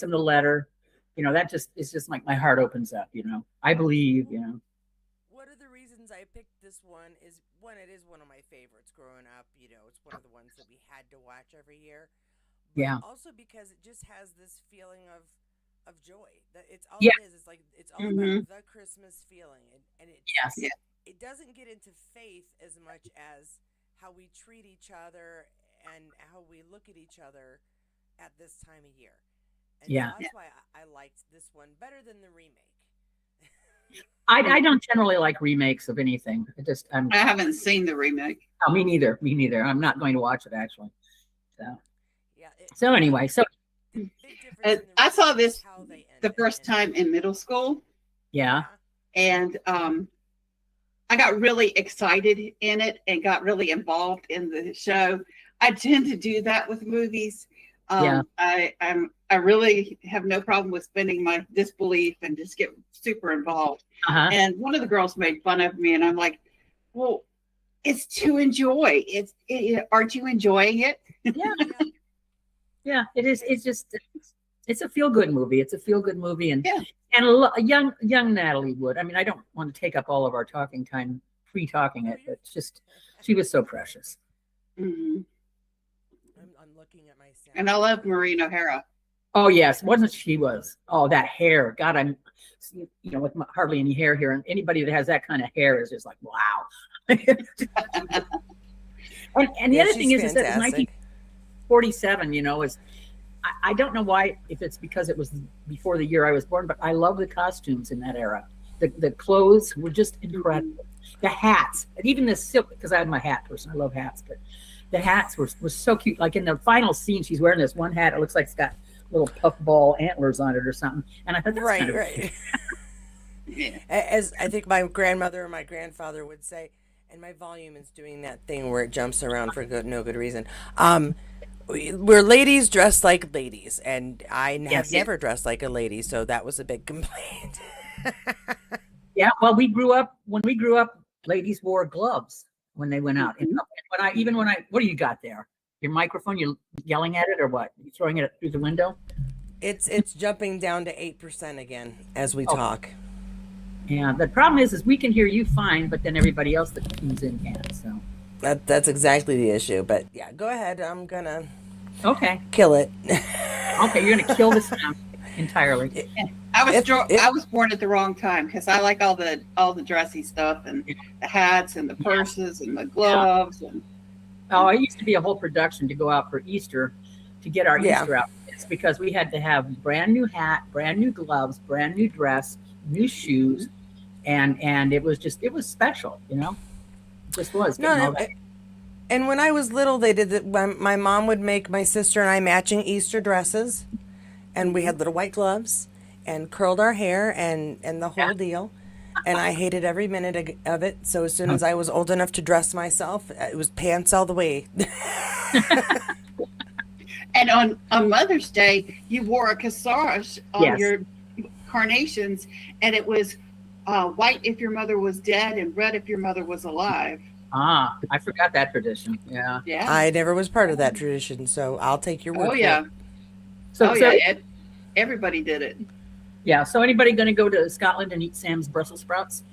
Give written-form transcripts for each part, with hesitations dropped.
him the letter. That just is just like my heart opens up. I believe. One of the reasons I picked this one is one, it is one of my favorites growing up. It's one of the ones that we had to watch every year, but Yeah, also because it just has this feeling of joy. That it's all yeah, it is. It's like it's all about Mm-hmm. the Christmas feeling, and yes, Yeah. it doesn't get into faith as much as how we treat each other and how we look at each other at this time of year. And so yeah. Yeah. that's why I liked this one better than the remake. I don't generally like remakes of anything. I haven't seen the remake. Oh, me neither. Me neither. I'm not going to watch it actually. So, Yeah, so anyway, so the big difference in the I saw remake is this how they the end it. first And time in middle school, yeah, yeah, and I got really excited in it and got really involved in the show. I tend to do that with movies. yeah, I really have no problem with spending my disbelief and just get super involved. uh-huh. And one of the girls made fun of me, and I'm like, "Well, it's to enjoy. Aren't you enjoying it?" Yeah, yeah, yeah. It is. It's just it's a feel good movie. It's a feel good movie, and Yeah. a young Natalie Wood. I mean, I don't want to take up all of our talking time pre-talking oh, it, but it's just she was so precious. Hmm. I'm looking at my And I love sound. Maureen O'Hara. Oh yes, wasn't she was? Oh, that hair. God, I'm with hardly any hair here, and anybody that has that kind of hair is just like wow. And the Yeah, other thing she's is that it's fantastic. 1947. Is I don't know why, if it's because it was before the year I was born, but I love the costumes in that era. The clothes were just Mhm. incredible. The hats, and even the silk, because I'm a hat person. I love hats, but the hats were so cute. Like in the final scene, she's wearing this one hat. It looks like it's got little puffball antlers on it or something. And I thought that's kind Right, of right. Yeah. As I think my grandmother or my grandfather would say, and my volume is doing that thing where it jumps around for no good reason. Um, we're ladies dressed like ladies, and I have yes, Yeah. never dressed like a lady, so that was a big complaint. yeah. Well, we grew up when we grew up. Ladies wore gloves when they went out. And Mhm. what do you got there? Your microphone? You yelling at it or what? You throwing it through the window? It's jumping down to 8% again as we Oh, talk. yeah. The problem is we can hear you fine, but then everybody else that tunes in can't. So, That's exactly the issue. But yeah, go ahead. I'm gonna okay, kill it. okay, you're gonna kill the sound entirely. it, I it was born at the wrong time because I like all the dressy stuff and the hats and the Yeah, purses and the yeah. gloves and Oh, it used to be a whole production to go out for Easter to get our yeah. Easter outfits because we had to have brand new hat, brand new gloves, brand new dress, new shoes, and it was special. It just was getting all No, that. and when I was little, they did that. My mom would make my sister and I matching Easter dresses, and we Mhm. had little white gloves and curled our hair and the Yeah. whole deal. And I hated every minute of it. So as soon as I was old enough to dress myself, it was pants all the way. and on Mother's Day you wore a corsage on Yes. your carnations, and it was white if your mother was dead and red if your mother was alive. Ah, I forgot that tradition. Yeah. Yeah. I never was part of that tradition, so I'll take your Oh word for yeah. it. So Oh so yeah. Everybody did it. yeah. So anybody going to go to Scotland and eat Sam's Brussels sprouts?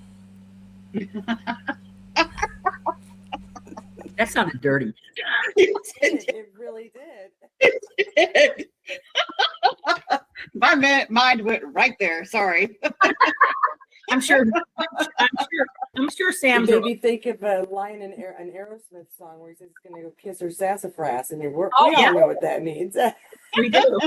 That sounded dirty. It really did. My mind went right there. Sorry. I'm sure. I'm sure It Sam's. made me think of a line in an Aerosmith song where he says he's going to go kiss her sassafras, and Oh we yeah, all know what that means. we do.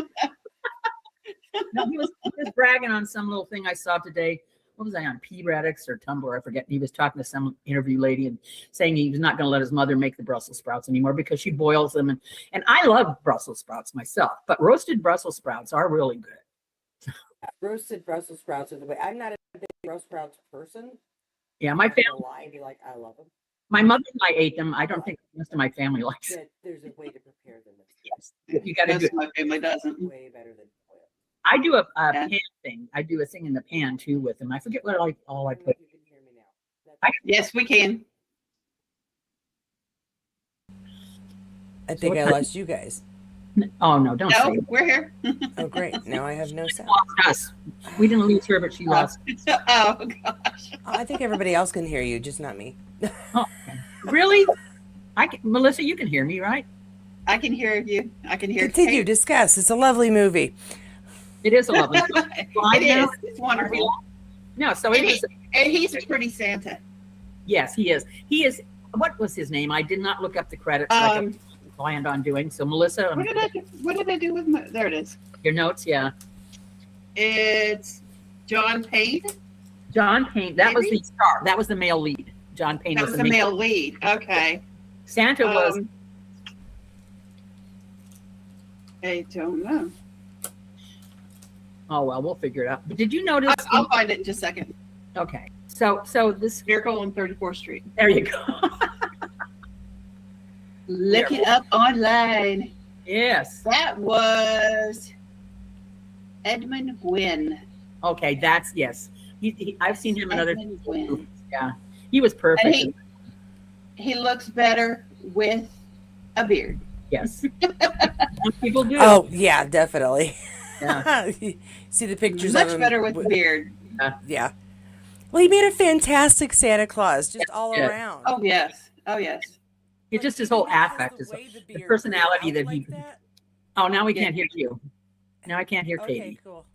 No, he was bragging on some little thing I saw today. What was I on? P Radix or Tumblr? I forget. He was talking to some interview lady and saying he was not going to let his mother make the Brussels sprouts anymore because she boils them. And I love Brussels sprouts myself, but roasted Brussels sprouts are really good. Roasted Brussels sprouts are the way. I'm not a big Brussels sprouts person. Yeah, I'm not gonna lie and be like, I love them, my mother and I ate them. I don't but think the rest of my family likes it. that there's a way to prepare them Yes, you got to do Most it. of my family doesn't. way better than oil. I do a Yeah. pan thing. I do a thing in the pan too with them. I forget what all I I don't know put. if you can hear me now. I Yes, we can. I so think what I kind lost you guys. Oh no, don't say No, it. we're here. Oh, great. Now I have no sound. Lost us. We didn't lose her, but she lost. Oh gosh. I think everybody else can hear you, just not me. Oh, okay. Really? Melissa, you can hear me, right? I can hear you. I can hear Continue, Kate. discuss. It's a lovely movie. It is a lovely. It is. It's wonderful. No, so it is. And he's a pretty Santa. Yes, he is. He is. What was his name? I did not look up the credits like I planned on doing. So Melissa, What did I do with my? There it is. your notes, yeah. It's John Payne. John Payne. That was Maybe? the star. That was the male lead. John Payne That was the male lead. Okay. Santa was. I don't know. Oh well, we'll figure it out. But did you notice? I'll find it in just a second. Okay. So this. Miracle on 34th Street. There you go. Look it up online. Yes. That was Edmund Gwynn. Okay. That's yes. I've seen him in other. Edmund Gwynn. Yeah. He was perfect. And he looks better with a beard. Yes. Most people do. Oh, yeah, definitely. Yeah. See the pictures Much of him. better with the beard. Yeah. Well, he made a fantastic Santa Claus, just all Yeah. around. Oh yes. Oh yes. It's just his whole affect, his the personality that he. Oh, now we can't hear you. Now I can't hear Okay, Katie. cool.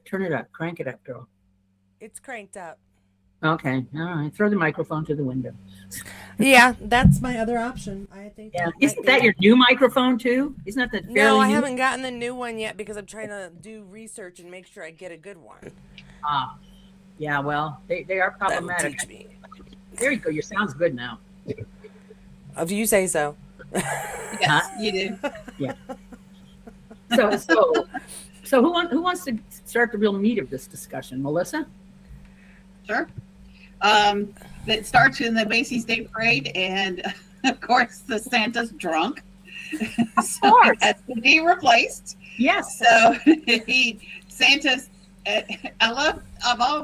Turn it up. Crank it up, girl. It's cranked up. Okay. All right. Throw the microphone to the window. Yeah, that's my other option. I think. Yeah. might Isn't be- that your new microphone too? Isn't that the fairly No, I new? haven't gotten the new one yet because I'm trying to do research and make sure I get a good one. Ah. Yeah. Well, they are That'll problematic. teach me. There you go. Your sound's good now. If you say so. Yes, you do. So who wants to start the real meat of this discussion, Melissa? Sure. That starts in the Macy's Day Parade, and of course the Santa's drunk. So course. he has to be replaced. Yes. So Santa's. I love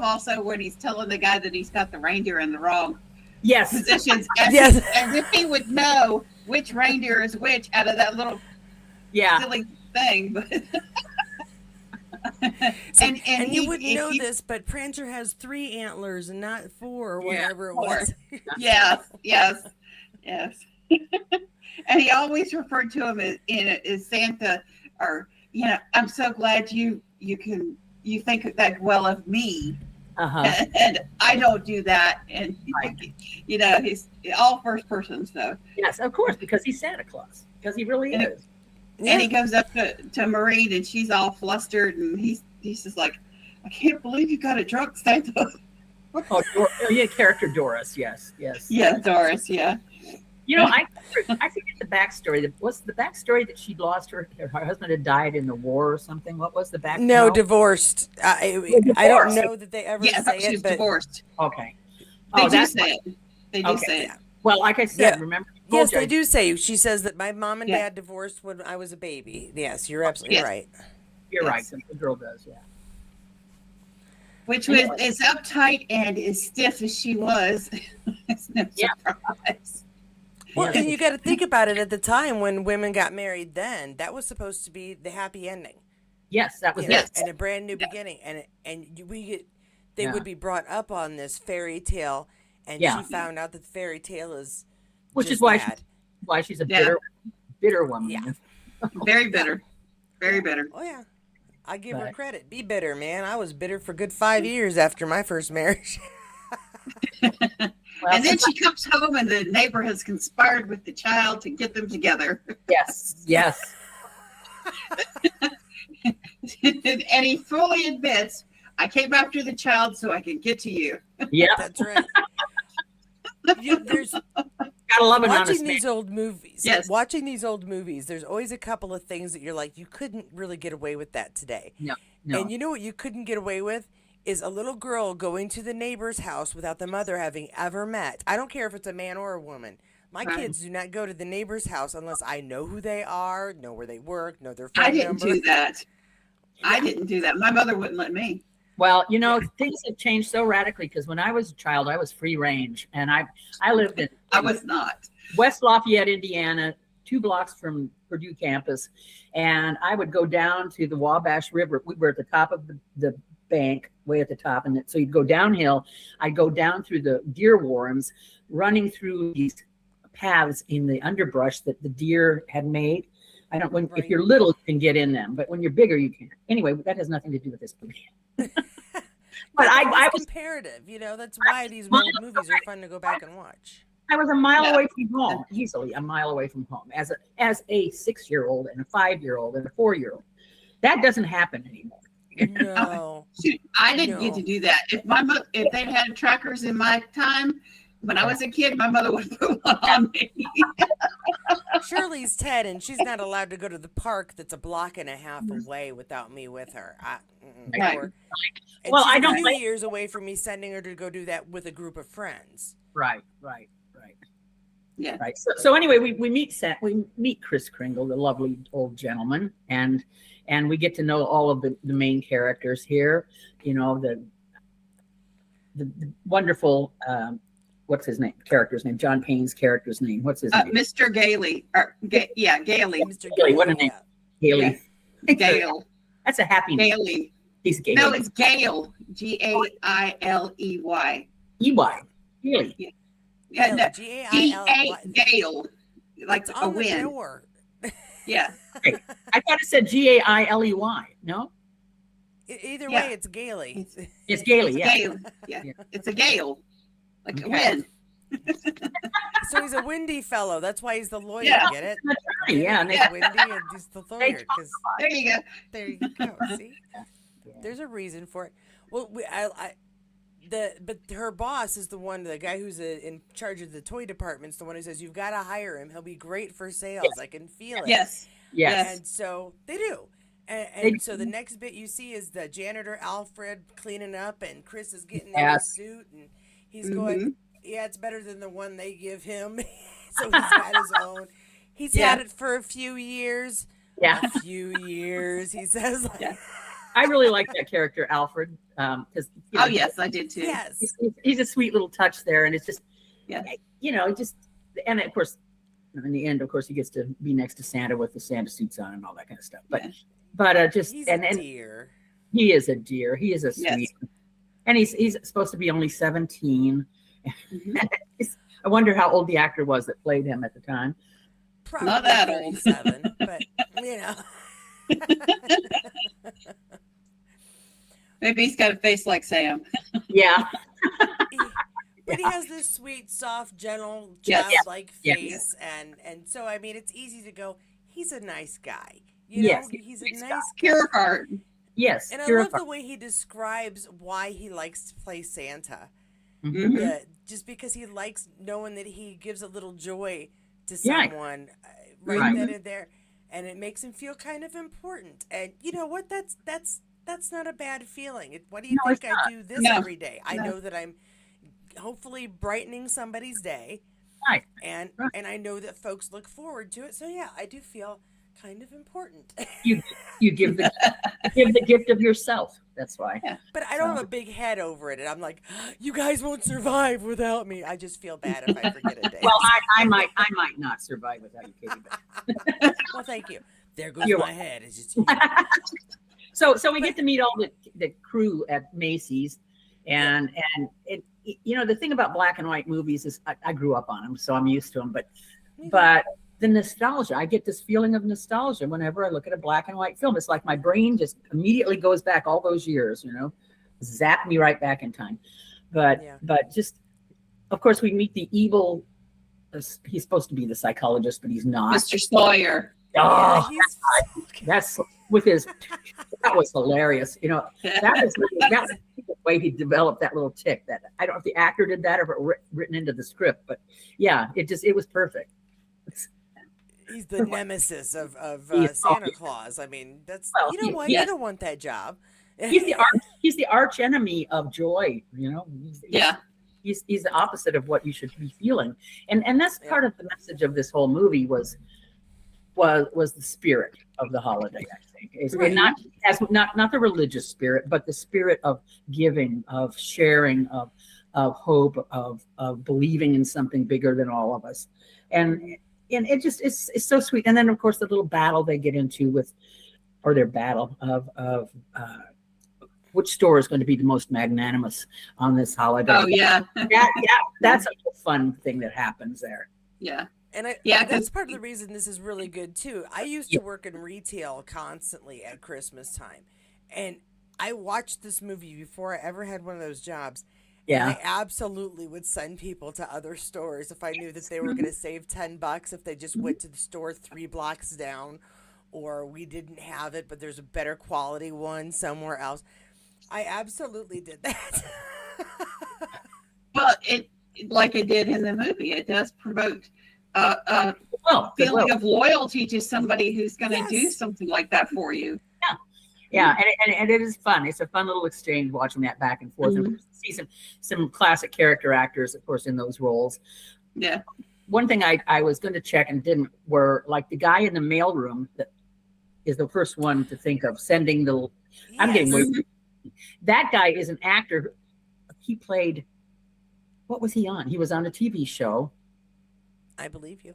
also when he's telling the guy that he's got the reindeer in the wrong Yes. positions, Yes. as if he would know which reindeer is which out of that little Yeah. silly thing. But And you wouldn't know this, but Prancer has 3 antlers and not 4 or whatever it was. Yes. And he always referred to him as Santa, or I'm so glad you think that well of me, and I don't do that. And he's all first person. So Yes, of course, because he's Santa Claus. Because he really is. and he goes up to Maureen, and she's all flustered, and he's just like, I can't believe you got a drunk Santa. Oh, yeah, character Doris. Yes. Yeah, Doris. Yeah. I forget the backstory. Was the backstory that she lost her husband had died in the war or something? What was the back? No, divorced. I don't know that they ever Yeah, say she's it, but divorced. Okay. They do that's say it. They do Okay. say it. Well, like I said, Yeah. remember? yes, they do say. She says that my mom and Yeah. dad divorced when I was a baby. Yes, you're absolutely Yes. right. You're right. Yes. The girl does. Yeah. Which was as uptight and as stiff as she was. It's no Yeah. surprise. Well, Yeah. and you got to think about it at the time when women got married. Then that was supposed to be the happy ending. Yes, that was You know, it. and a brand new beginning, they would be brought up on this fairy tale, and Yeah. she found out that the fairy tale is Which just is why that. she's a Yeah. bitter woman. Yeah. Very bitter. Very bitter. Oh yeah, I give her Right. credit. Be bitter, man. I was bitter for good 5 years after my first marriage. Well, And then she comes home, and the neighbor has conspired with the child to get them together. yes. And he fully admits, I came after the child so I could get to you. Yeah. That's right. There's Gotta love an honest watching man. these old movies. Yes. Watching these old movies, there's always a couple of things that you're like, you couldn't really get away with that today. No. And you know what you couldn't get away with is a little girl going to the neighbor's house without the mother having ever met. I don't care if it's a man or a woman. My Right. kids do not go to the neighbor's house unless I know who they are, know where they work, know their I phone didn't number. do that. I didn't do that. My mother wouldn't let me. Well, things have changed so radically because when I was a child, I was free range, and I lived in I was not. West Lafayette, Indiana, 2 blocks from Purdue campus, and I would go down to the Wabash River. We were at the top of the bank, way at the top, and so you'd go downhill. I'd go down through the deer warrens, running through these paths in the underbrush that the deer had made. I don't. When if you're little, you can get in them, but when you're bigger, you can't. Anyway, that has nothing to do with this movie. But I was comparative. That's why these old movies are fun to go back and watch. I was a mile away from home, easily a mile away from home, as a 6-year-old and a 5-year-old and a 4-year-old. That doesn't happen anymore. No, shoot, I didn't get to do that. If they had trackers in my time when I was a kid, my mother would put one on me. Shirley's 10, and she's not allowed to go to the park that's a block and a half away without me with her. Right. Well, I don't a few like years away from me sending her to go do that with a group of friends. Right. Yeah. Right. So anyway, we meet Kris Kringle, the lovely old gentleman, and we get to know all of the main characters here. The wonderful what's his name? Character's name. John Payne's character's name. What's his name? Mr. Gailey. Gailey. Mr. Gailey. What a name. Gailey. Yeah. Gale. That's a happy name. Gailey. He's Gailey. No, it's Gale. Gailey. E-Y. Gailey. Yeah, no, G-A-I-L. Gale. Like It's a on the wind. door. Yeah. I thought it said Gailey. No? Either Yeah. way, it's Gailey. It's Gailey, yeah. Gale. Yeah. It's a gale. Like a Okay. wind. So he's a windy fellow. That's why he's the lawyer. Yeah. Get it? That's right, yeah. And He's windy and he's the lawyer. 'Cause There you go. there you go. See, there's a reason for it. Well, but her boss is the guy who's in charge of the toy department's the one who says you've got to hire him. He'll be great for sales. Yes. I can feel it. Yes. Yes. And so they do. They And so the next bit you see is the janitor Alfred cleaning up, and Chris is getting in Yes. his suit, and he's going, yeah, it's better than the one they give him. So he's got his own. He's had it for a few years. Yeah. A few years, he says. Yeah. I really like that character, Alfred. Because Oh, yes, I did too. Yes. he's a sweet little touch there, and it's just, Yeah. And of course, in the end, of course, he gets to be next to Santa with the Santa suits on and all that kind of stuff. But, He's a dear. he is a dear. He is a sweet, and he's supposed to be only 17. Mhm. I wonder how old the actor was that played him at the time. Probably Not that old. 37, but Maybe he's got a face like Sam. Yeah. But he has this sweet, soft, gentle, Yes. childlike Yes. face, and so I mean, it's easy to go. He's a nice guy. Yes. He's a nice guy. Pure heart. Yes. And I pure love fun. the way he describes why he likes to play Santa. Mhm. Just because he likes knowing that he gives a little joy to Yeah. someone Right. then and there, and it makes him feel kind of important. And you know what? That's not a bad feeling. Why do you No, think I do this No. every day? I know that I'm hopefully brightening somebody's day, Right. and Right. and I know that folks look forward to it. So yeah, I do feel kind of important. You give the gift of yourself. That's why. Yeah. But I don't have a big head over it, and I'm like, you guys won't survive without me. I just feel bad if I forget a day. Well, I might not survive without you, Katie. But Well, thank you. There goes You're my head. It's just so we get to meet all the crew at Macy's, and it the thing about black and white movies is I grew up on them, so I'm used to them. But the nostalgia, I get this feeling of nostalgia whenever I look at a black and white film. It's like my brain just immediately goes back all those years, zap me right back in time. But just, of course, we meet the evil. He's supposed to be the psychologist, but he's not. Mr. Sawyer. Oh, he's that's with his. That was hilarious. That was the way he developed that little tick. That I don't know if the actor did that or if it written into the script, but yeah, it was perfect. he's the nemesis of Yes. Santa Claus. I mean, that's Well, you know what? yes. You don't want that job. He's the arch enemy of joy. Yeah. He's the opposite of what you should be feeling, and that's part of the message of this whole movie was the spirit of the holiday. I think it's Right. not the religious spirit, but the spirit of giving, of sharing, of hope, of believing in something bigger than all of us, and and it just it's so sweet. And then of course the little battle they get into their battle of which store is going to be the most magnanimous on this holiday. Oh yeah. That's a fun thing that happens there. Yeah. And that's part of the reason this is really good too. I used to work in retail constantly at Christmas time, and I watched this movie before I ever had one of those jobs. Yeah. And I absolutely would send people to other stores if I knew that they were going to save $10 if they just went to the store 3 blocks down, or we didn't have it, but there's a better quality one somewhere else. I absolutely did that. Well, it like it did in the movie. It does promote a feeling of loyalty to somebody who's going to do something like that for you. Yeah, and it is fun. It's a fun little exchange watching that back and forth. And see some classic character actors, of course, in those roles. Yeah. One thing I was going to check and didn't were like the guy in the mailroom that is the first one to think of sending the. Yes. I'm getting way. That guy is an actor. He played. What was he on? He was on a TV show. I believe you.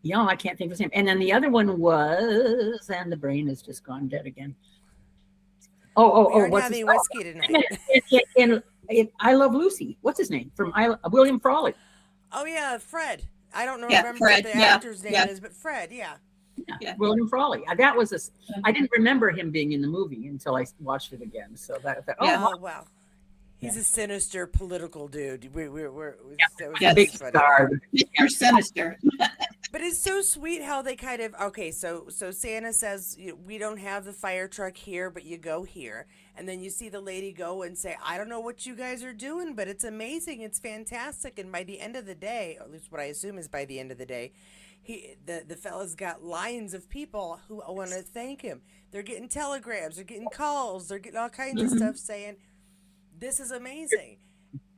Yeah, I can't think of his name. And then the other one was, and the brain has just gone dead again. What's having whiskey tonight? In I Love Lucy. What's his name? From William Frawley. Oh yeah, Fred. I don't know. Yeah, remember Fred. what the actor's name is, but Fred. Yeah. William Frawley. That was I didn't remember him being in the movie until I watched it again. So wow. He's a sinister political dude. We're big star. You're sinister. But it's so sweet how they kind of so Santa says we don't have the fire truck here, but you go here, and then you see the lady go and say, I don't know what you guys are doing, but it's amazing, it's fantastic. And by the end of the day, or at least what I assume is by the end of the day, the fella's got lines of people who want to thank him. They're getting telegrams, they're getting calls, they're getting all kinds of stuff saying, this is amazing.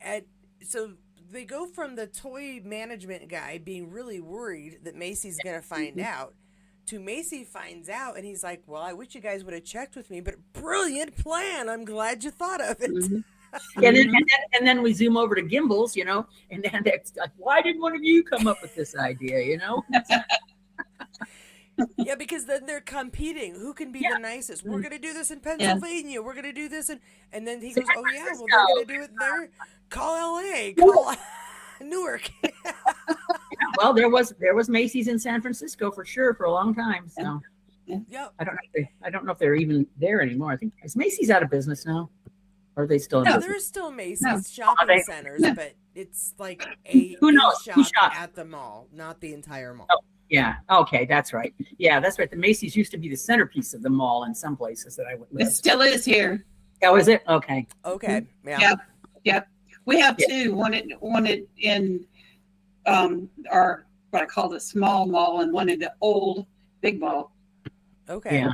And so they go from the toy management guy being really worried that Macy's going to find out to Macy finds out, and he's like, well, I wish you guys would have checked with me, but brilliant plan. I'm glad you thought of it. And then we zoom over to Gimbals, and then it's like, why did one of you come up with this idea, Yeah, because then they're competing. Who can be the nicest? We're going to do this in Pennsylvania. Yeah. We're going to do this. And then he goes, oh, yeah, well, they're going to do it there. Call L.A. Call Newark. Well, there was Macy's in San Francisco for sure for a long time. So yep. I don't know if they're even there anymore. I think is Macy's out of business now? Or are they still in business? There's still Macy's shopping centers, but it's like a shop at the mall, not the entire mall. Oh. Yeah. Okay. That's right. Yeah, that's right. The Macy's used to be the centerpiece of the mall in some places that I would live. It still is here. Oh, is it? Okay. Okay. Yeah. Yep. We have two. One in our what I call the small mall, and one in the old big mall. Okay. Yeah.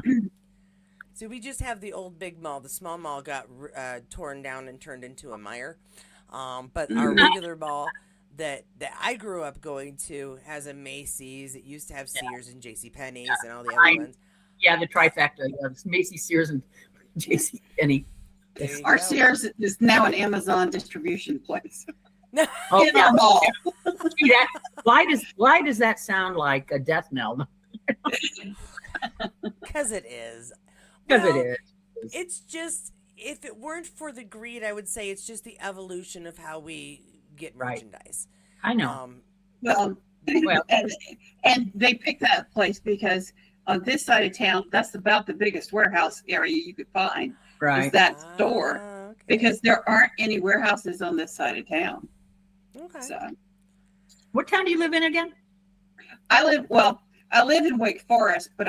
So we just have the old big mall. The small mall got torn down and turned into a mire. But our regular mall that I grew up going to has a Macy's. It used to have Sears and JCPenney's and all the other ones. Yeah, the trifecta. Macy's, Sears, and JCPenney. Our Sears is now an Amazon distribution place. Oh, yeah. See, why does that sound like a death knell? Because it is. Because it is. It's just, if it weren't for the greed, I would say it's just the evolution of how we get merchandise. I know. And they picked that place because on this side of town, that's about the biggest warehouse area you could find. Right. Is that store. Okay. Because there aren't any warehouses on this side of town. Okay. So, what town do you live in again? I live in Wake Forest, but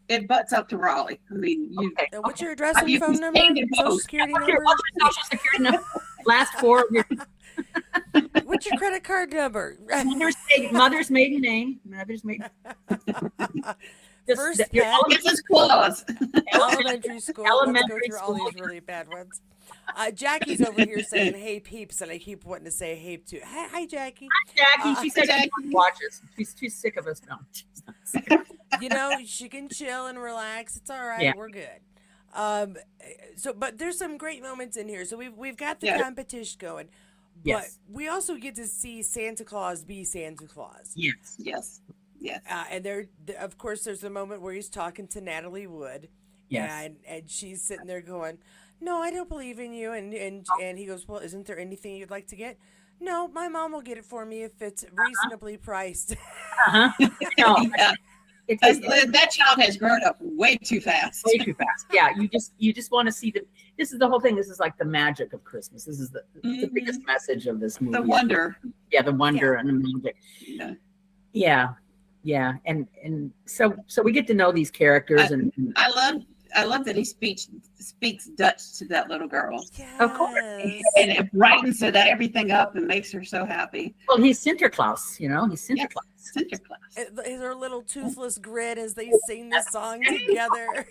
it butts up to Raleigh. I mean, what's your address and phone number? Social security number? Social security number. Last four. What's your credit card number? Mother's maiden name. First pet. Elementary school. Let's go through all these really bad ones. Jackie's over here saying, hey, peeps, and I keep wanting to say hey, too. Hi, Jackie. Hi, Jackie. She said she watches. She's sick of us now. She can chill and relax. It's all right. Yeah. We're good. But there's some great moments in here. So we've got the competition going. Yes. But we also get to see Santa Claus be Santa Claus. Yes. Yes. Yes. And of course, there's a moment where he's talking to Natalie Wood, Yes. and she's sitting there going, "No, I don't believe in you." And he goes, "Well, isn't there anything you'd like to get?" "No, my mom will get it for me if it's reasonably priced." Uh-huh. No, Yeah. That child has grown up way too fast. way too fast. Yeah, you just want to see this is the whole thing. This is like the magic of Christmas. This is the biggest message of this movie. The wonder. Yeah, the wonder and the magic. Yeah. Yeah. And so we get to know these characters and I love that he speaks Dutch to that little girl. Yes. Of course. And it brightens everything up and makes her so happy. well, he's Sinterklaas, he's Sinterklaas. Sinterklaas. Her little toothless grin as they sing the song together.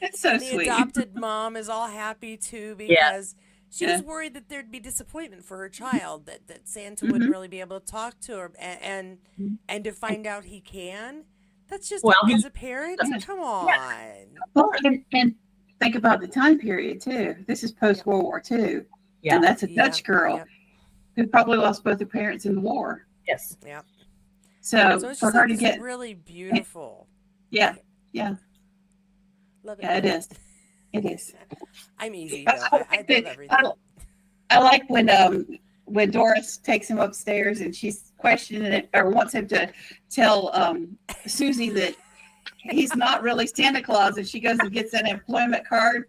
It's so And the sweet. adopted mom is all happy too because she was worried that there'd be disappointment for her child, that Santa wouldn't really be able to talk to her, and to find out he can. That's just, as a parent, come on. Well, and think about the time period too. This is post World War II, and that's a Dutch girl who probably lost both her parents in the war. Yes. Yeah. So it's for just her to get really beautiful. Yeah. Love it. Yeah, it is. It is. I'm easy though. I love everything. I like when Doris takes him upstairs and she's questioning it or wants him to tell Susie that he's not really Santa Claus, and she goes and gets an employment card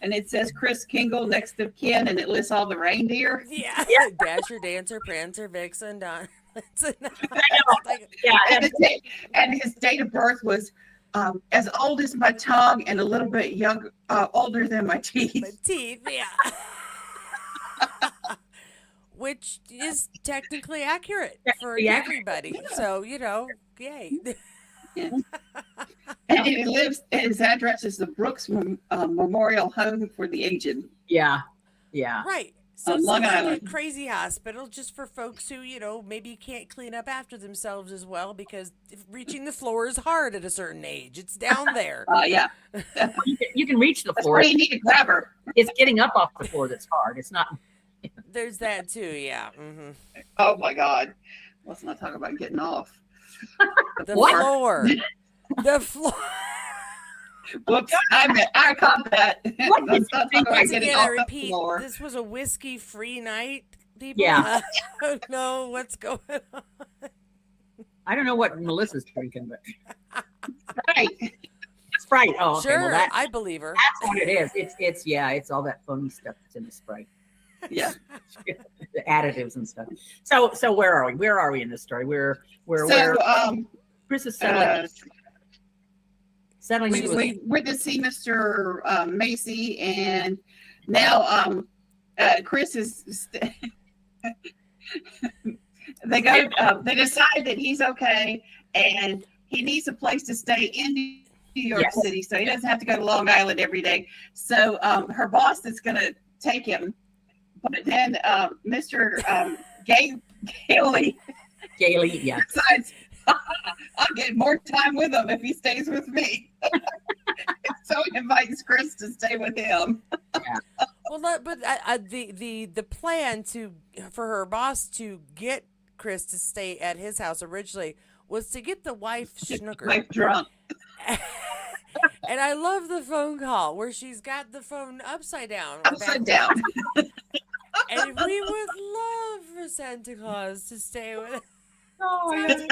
and it says Chris Kingle next to Ken and it lists all the reindeer. Yeah. Dasher, Dancer, Prancer, Vixen, Don. And his date of birth was as old as my tongue and a little bit older than my teeth. My teeth, yeah. Which is technically accurate for everybody. So, yay. Yeah. And he lives, his address is the Brooks Memorial Home for the Aged. Yeah. Right. So it's Long like Island. a crazy hospital just for folks who, maybe can't clean up after themselves as well because reaching the floor is hard at a certain age. It's down there. Yeah. You can reach the That's floor. why you need to grab her. It's getting up off the floor that's hard. It's not. There's that too, yeah. Mm-hmm. Oh my God. Let's not talk about getting off. The floor. The floor. Whoops. I caught that. Let's not talk about Once getting again, off I the repeat, floor. this was a whiskey-free night, people. Yeah. I don't know what's going on. I don't know what Melissa's drinking, but Right. Sprite. Oh, okay. Sure, Well, I believe her. that's what it is. It's all that funny stuff that's in the Sprite. Yeah. The additives and stuff. So where are we? Where are we in this story? Where Chris is settling into we went to see Mr. Macy, and now Chris is. They decide that he's okay, and he needs a place to stay in New York City, so he doesn't have to go to Long Island every day. So her boss is going to take him, but then Mr. Gailey decides I'll get more time with him if he stays with me. So he invites Chris to stay with him. Well, but the plan for her boss to get Chris to stay at his house originally was to get the wife snookered. Wife drunk. And I love the phone call where she's got the phone upside down. Upside down. And we would love for Santa Claus to stay with us. Oh,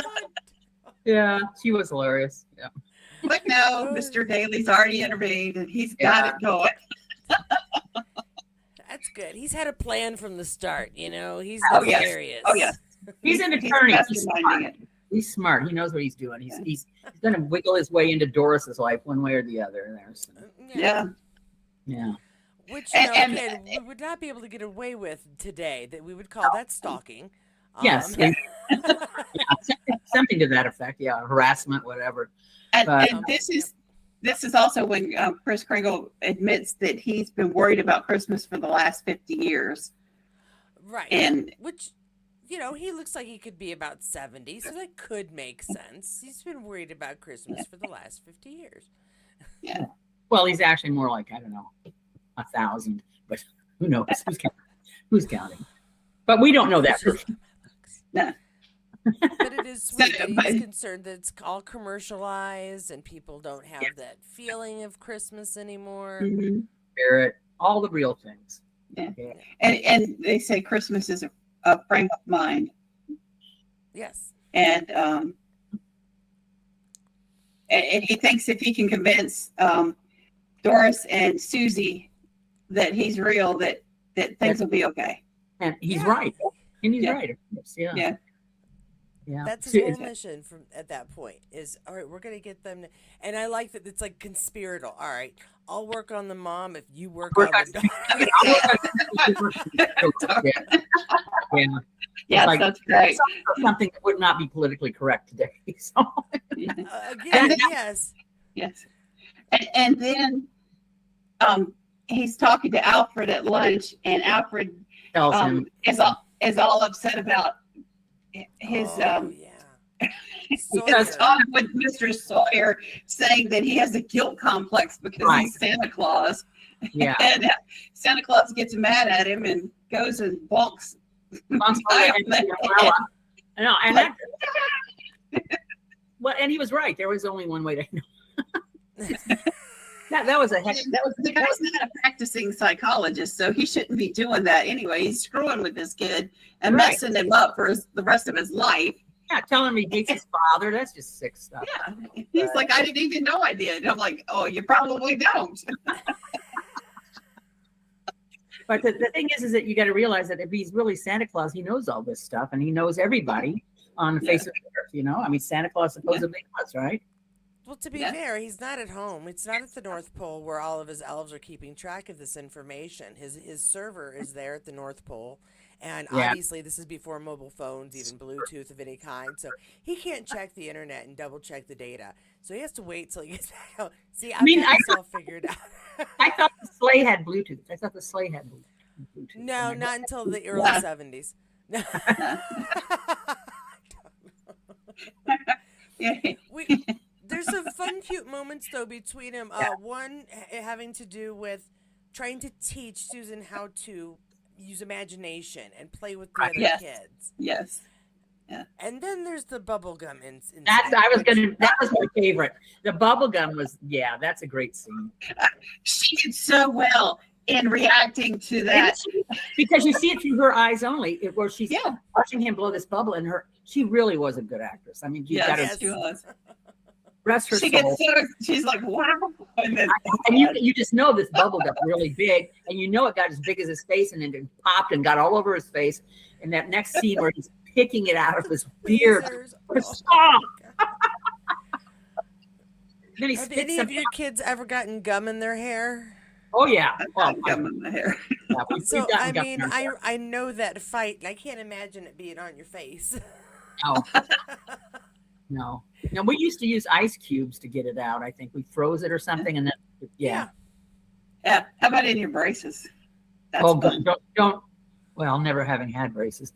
yeah, she was hilarious. Yeah. But no, Mr. Daly's already intervened and he's got it going. That's good. He's had a plan from the start, He's hilarious. Oh, yeah. He's an attorney. He's smart. He knows what he's doing. He's going to wiggle his way into Doris's life one way or the other. There. So. Yeah. Which, again, we would not be able to get away with today. That we would call that stalking. Yes. Something to that effect. Yeah. Harassment, whatever. And this is also when Chris Kringle admits that he's been worried about Christmas for the last 50 years. Right. And which, he looks like he could be about 70, so that could make sense. He's been worried about Christmas for the last 50 years. Yeah. Well, he's actually more like, I don't know, 1,000, but who knows? Who's counting? But we don't know that. No. But it is sweet So, that he's concerned that it's all commercialized and people don't have that feeling of Christmas anymore. Mhm. Spirit, all the real things. Yeah. And they say Christmas is a frame of mind. Yes. And he thinks if he can convince Doris and Susie that he's real, that things will be okay. And he's Yeah. right. And he's Yeah. right. Yeah. Yeah. Yeah. That's his See, whole mission from at that point is, all right, we're going to get them. And I like that it's like conspiratorial. All right, I'll work on the mom if you work on the daughter. Yeah. Yes, Like, that's great. Something that would not be politically correct today. So, Again, yes. Yes. And then he's talking to Alfred at lunch, and Alfred tells him, is all upset about his Because- talk with Mr. Sawyer, saying that he has a guilt complex because Right. he's Santa Claus. yeah. And Santa Claus gets mad at him and goes and bonks. I know, and that, well, and he was right. There was only one way to know. that was a heck. The guy's not a practicing psychologist, so he shouldn't be doing that anyway. He's screwing with this kid and Right. messing him up for the rest of his life. Yeah, telling him he hates his father. That's just sick stuff. Yeah, he's like, I didn't even know I did. I'm like, oh, you probably don't. But the thing is that you got to realize that if he's really Santa Claus, he knows all this stuff and he knows everybody on the face of the earth. You know, I mean, Santa Claus supposedly was, right? Well, to be fair, he's not at home. It's not at the North Pole where all of his elves are keeping track of this information. His server is there at the North Pole. And obviously, this is before mobile phones, even Bluetooth of any kind. So he can't check the internet and double check the data. So he has to wait till he gets back home. See, I've got this all figured out. I thought the sleigh had Bluetooth. I thought the sleigh had Bluetooth. No, not until the early 70s. There's some fun, cute moments, though, between them. One having to do with trying to teach Susan how to use imagination and play with the other kids. Yes. Yeah. And then there's the bubblegum incident. That was my favorite. The bubblegum was, that's a great scene. She did so well in reacting to that. Because you see it through her eyes only, where she's watching him blow this bubble, and she really was a good actress. I mean, you got to she was. Rest her She soul. she's like, wow. And you just know this bubble got really big, and you know it got as big as his face, and then it popped and got all over his face. And that next scene where he's picking it out of his beard. Then he Have any of your kids ever gotten gum in their hair? Oh yeah, gum in the hair. So I mean, I know that fight, and I can't imagine it being on your face. No. Now we used to use ice cubes to get it out. I think we froze it or something, and then Yeah. How about in your braces? That's fun. Don't. Well, never having had braces.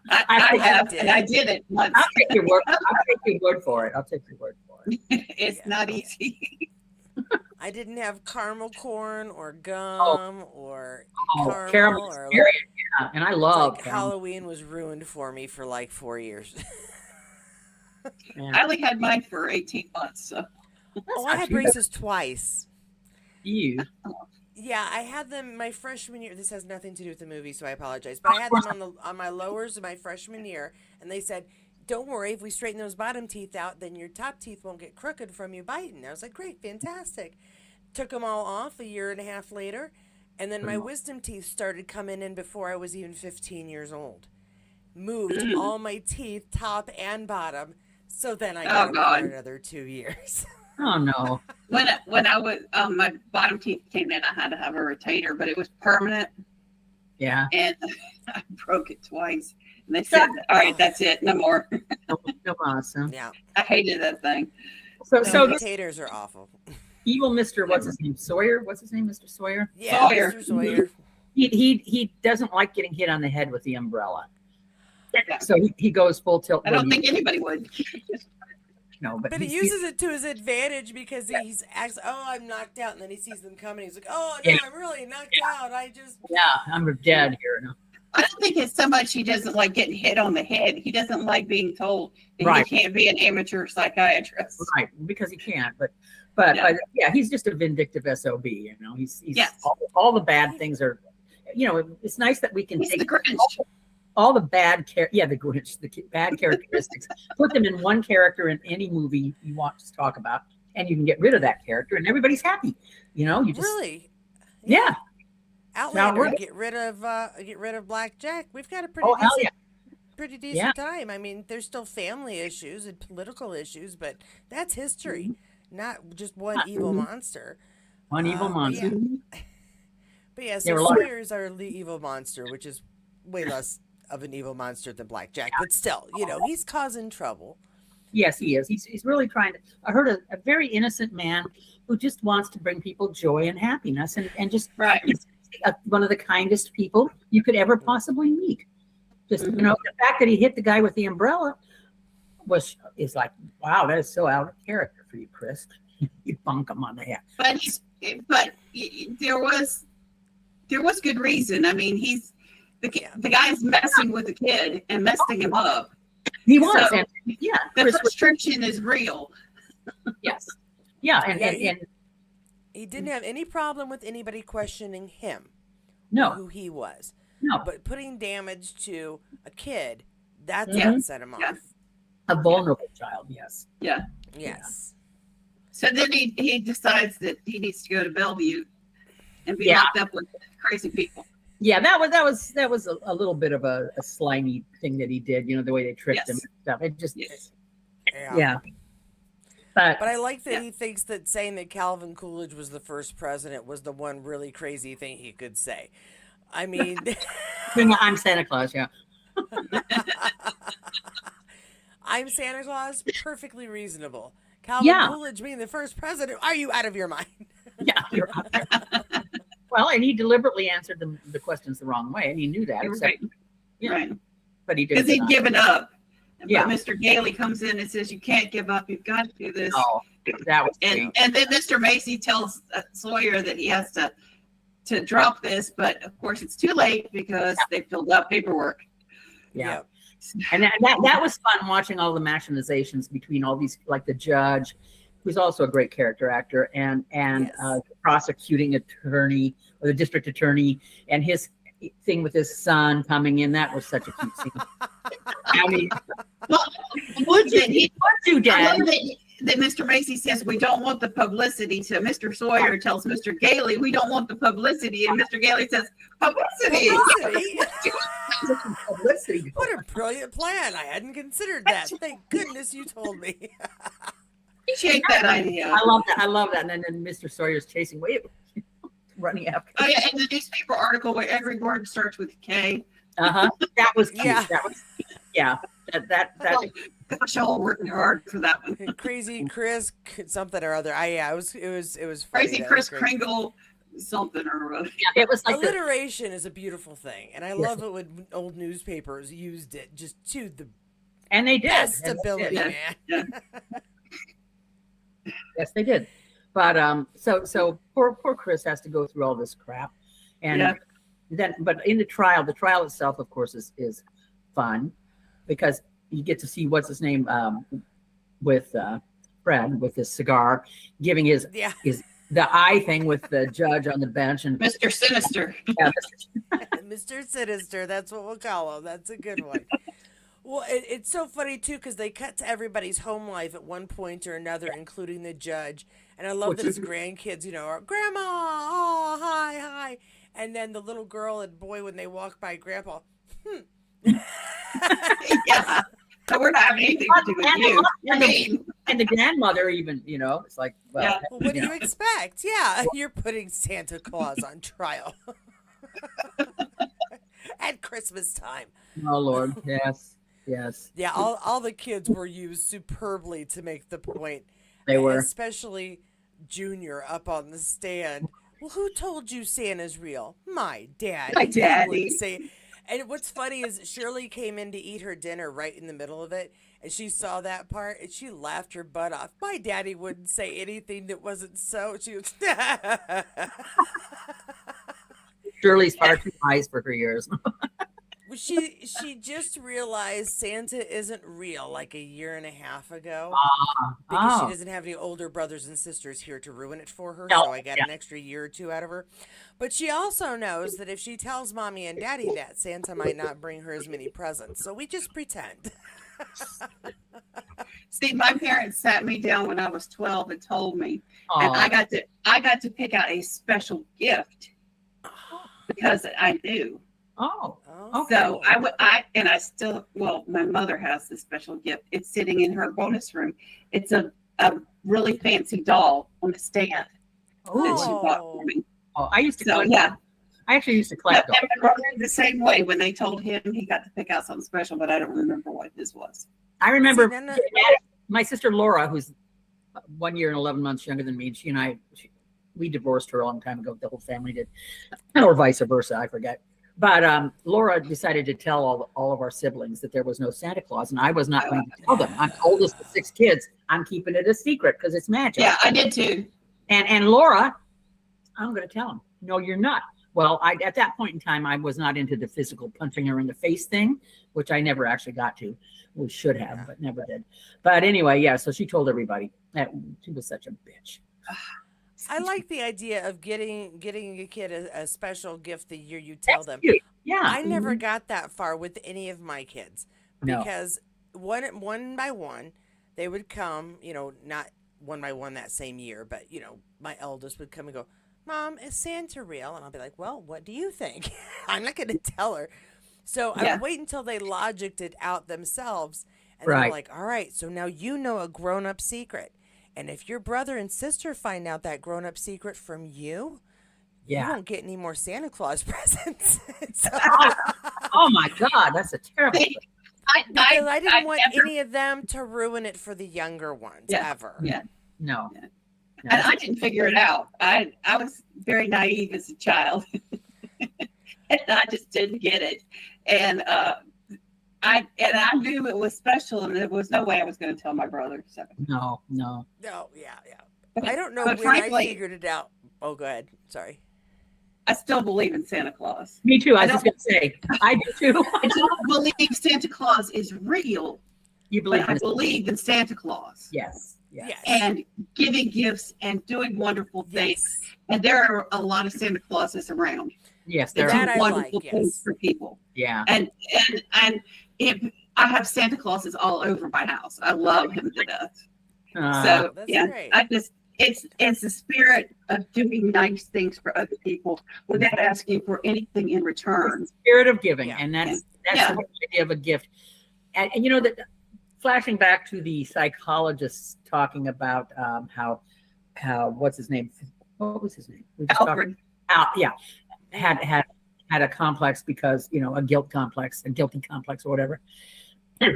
I have, and I did it once. I'll take your word for it. It's not easy. I didn't have caramel corn or gum or caramel. Or and I love Halloween was ruined for me for like 4 years. I only had mine for 18 months. So. I had braces twice. You? Yeah, I had them my freshman year. This has nothing to do with the movie, so I apologize. But I had them on my lowers of my freshman year, and they said, "Don't worry, if we straighten those bottom teeth out, then your top teeth won't get crooked from you biting." I was like, "Great, fantastic." Took them all off a year and a half later, and then my wisdom teeth started coming in before I was even 15 years old. Moved all my teeth, top and bottom. So then I got for another 2 years. Oh no! When I was my bottom teeth came in, I had to have a retainer, but it was permanent. Yeah. And I broke it twice, and they said, "All right, that's it, no more." No, awesome. Yeah. I hated that thing. So rotators are awful. Evil Mr. What's his name? Sawyer. What's his name? Mr. Sawyer. Yeah, Sawyer. Mr. Sawyer. He doesn't like getting hit on the head with the umbrella. So he goes full tilt. I don't think anybody would. But he uses it to his advantage because he's acts. Oh, I'm knocked out, and then he sees them coming. He's like, oh no, I'm really knocked out. I'm dead here. No. I don't think it's so much he doesn't like getting hit on the head. He doesn't like being told that Right. he can't be an amateur psychiatrist. Right, because he can't. But he's just a vindictive SOB. He's all the bad things are. It's nice that we can He's take the Grinch. all the bad the Grinch, the bad characteristics, put them in one character in any movie you want to talk about, and you can get rid of that character, and everybody's happy. You just really, yeah. Outlander, get rid of Black Jack. We've got a pretty decent time. I mean, there's still family issues and political issues, but that's history, not just one evil monster. One evil monster. But yeah, so Sawyer's our evil monster, which is way less of an evil monster than Black Jack, but still, he's causing trouble. Yes, he is. He's really trying to. I heard a very innocent man who just wants to bring people joy and happiness, and just he's one of the kindest people you could ever possibly meet. Just the fact that he hit the guy with the umbrella is like, wow, that is so out of character for you, Chris. You bunk him on the head. But there was good reason. I mean, the guy's messing with the kid and messing him up. He was, so, the frustration is real. Yes, yeah, and he didn't have any problem with anybody questioning him. No, who he was. No, but putting damage to a kid, that's what set him off. A vulnerable child, yes. Yeah. Yes. So then he decides that he needs to go to Bellevue and be locked up with crazy people. Yeah, that was a little bit of a slimy thing that he did. The way they tricked him and stuff. It just But I like that he thinks that saying that Calvin Coolidge was the first president was the one really crazy thing he could say. I mean, I'm Santa Claus, yeah. I'm Santa Claus, perfectly reasonable. Calvin Coolidge being the first president, are you out of your mind? Yeah, you're out there. Well, and he deliberately answered the questions the wrong way, and he knew that. Right. But he did. Because he'd given up. Yeah. But Mr. Gailey comes in and says, you can't give up. You've got to do this. Oh, that was and then Mr. Macy tells Sawyer that he has to drop this, but of course it's too late because they filled out paperwork. Yeah. And that was fun watching all the machinations between all these, like the judge, who's also a great character actor, and the prosecuting attorney or the district attorney, and his thing with his son coming in. That was such a cute scene. I mean, would you, Dad? That Mr. Macy says we don't want the publicity. So Mr. Sawyer tells Mr. Gailey we don't want the publicity, and Mr. Gailey says publicity. Publicity. What a brilliant plan! I hadn't considered that. Thank goodness you told me. Appreciate that idea. I love that. And then Mr. Sawyer's chasing, running after. Oh yeah, and the newspaper article where every word starts with K. That was cute. That was that. Gosh, y'all working hard for that one. Crazy Chris something or other. It was funny. Crazy Chris Kringle something or other. Yeah, it was like alliteration is a beautiful thing, and I love it when old newspapers used it just to the and they did best ability, man. Yeah. Yes, they did. But so poor Chris has to go through all this crap, and then but in the trial itself, of course, is fun because you get to see what's his name with Fred with his cigar, giving his the eye thing with the judge on the bench and Mr. Sinister. Yeah, Mr. Sinister. That's what we'll call him. That's a good one. Well, it's so funny, too, because they cut to everybody's home life at one point or another, including the judge. And I love that his grandkids, are, Grandma, oh, hi. And then the little girl and boy, when they walk by Grandpa, Yeah. So we're not having anything to do with you. And the grandmother even, it's like, well, what do you expect? Yeah, you're putting Santa Claus on trial. At Christmas time. Oh, Lord, yes. Yeah, all the kids were used superbly to make the point. They were. Especially Junior up on the stand. Well, who told you Santa's real? My dad. My daddy. And what's funny is Shirley came in to eat her dinner right in the middle of it, and she saw that part, and she laughed her butt off. My daddy wouldn't say anything that wasn't so. She was. Shirley's far too wise for her years. She just realized Santa isn't real like a year and a half ago because she Oh, doesn't have any older brothers and sisters here to ruin it for her. no, So I got yeah, an extra year or two out of her. But she also knows that if she tells mommy and daddy that, Santa might not bring her as many presents. So we just pretend. See, my parents sat me down when I was 12 and told me, and oh, I got to pick out a special gift because I knew. oh, Oh, okay. So I still, well, my mother has this special gift. It's sitting in her bonus room. It's a really fancy doll on a stand that she bought Oh. for me. Oh, I used to So collect. yeah, I actually used to and collect dolls. my brother the same way when they told him he got to pick out something special, but I don't remember what his was. I See, remember then my sister Laura, who's 1 year and 11 months younger than me, and she and I, we divorced her a long time ago. The whole family did, or vice versa. I forget. But Laura decided to tell all of our siblings that there was no Santa Claus, and I was not going to tell them. I'm the oldest of 6 kids. I'm keeping it a secret because it's magic. Yeah, I did too. And Laura, I'm going to tell them. No, you're not. Well, at that point in time, I was not into the physical punching her in the face thing, which I never actually got to. We should have, but never did. But anyway, yeah. So she told everybody that she was such a bitch. I like the idea of getting a kid a special gift the year you tell That's them. cute. Yeah. I never got that far with any of my kids No. because one by one they would come, not one by one that same year, but my eldest would come and go, "Mom, is Santa real?" And I'll be like, "Well, what do you think?" I'm not going to tell her. So I Yeah. would wait until they logicked it out themselves, and Right. they're like, "All right, so now you know a grown-up secret. And if your brother and sister find out that grown-up secret from you Yeah. won't get any more Santa Claus presents." So, Oh my God, that's a terrible. See, because I didn't want never, any of them to ruin it for the younger ones Yeah. ever. yeah, No. Yeah. No. and I didn't figure it out. I was very naive as a child, and I just didn't get it. And I knew it was special, and there was no way I was going to tell my brother. So, No. No, yeah. I don't know but when I frankly, figured it out. Oh, go ahead. Sorry. I still believe in Santa Claus. Me too. I was I just going to say, I do too. I don't believe Santa Claus is real, You but believe I in believe in Santa Claus Yes. Yes. Yes. and giving gifts and doing wonderful things. Yes. And there are a lot of Santa Clauses around. Yes. They There That do I wonderful like, things yes. for people. Yeah. And if I have Santa Clauses all over my house, I love him to death. So that's yeah, great. it's the spirit of doing nice things for other people without asking for anything in return. Spirit of giving, Yeah. and that's Yeah. the whole idea of a gift. And that flashing back to the psychologists talking about how what's his name? What was his name? We just talked- Alfred, Yeah, had a complex because a guilt complex, a guilty complex, or whatever.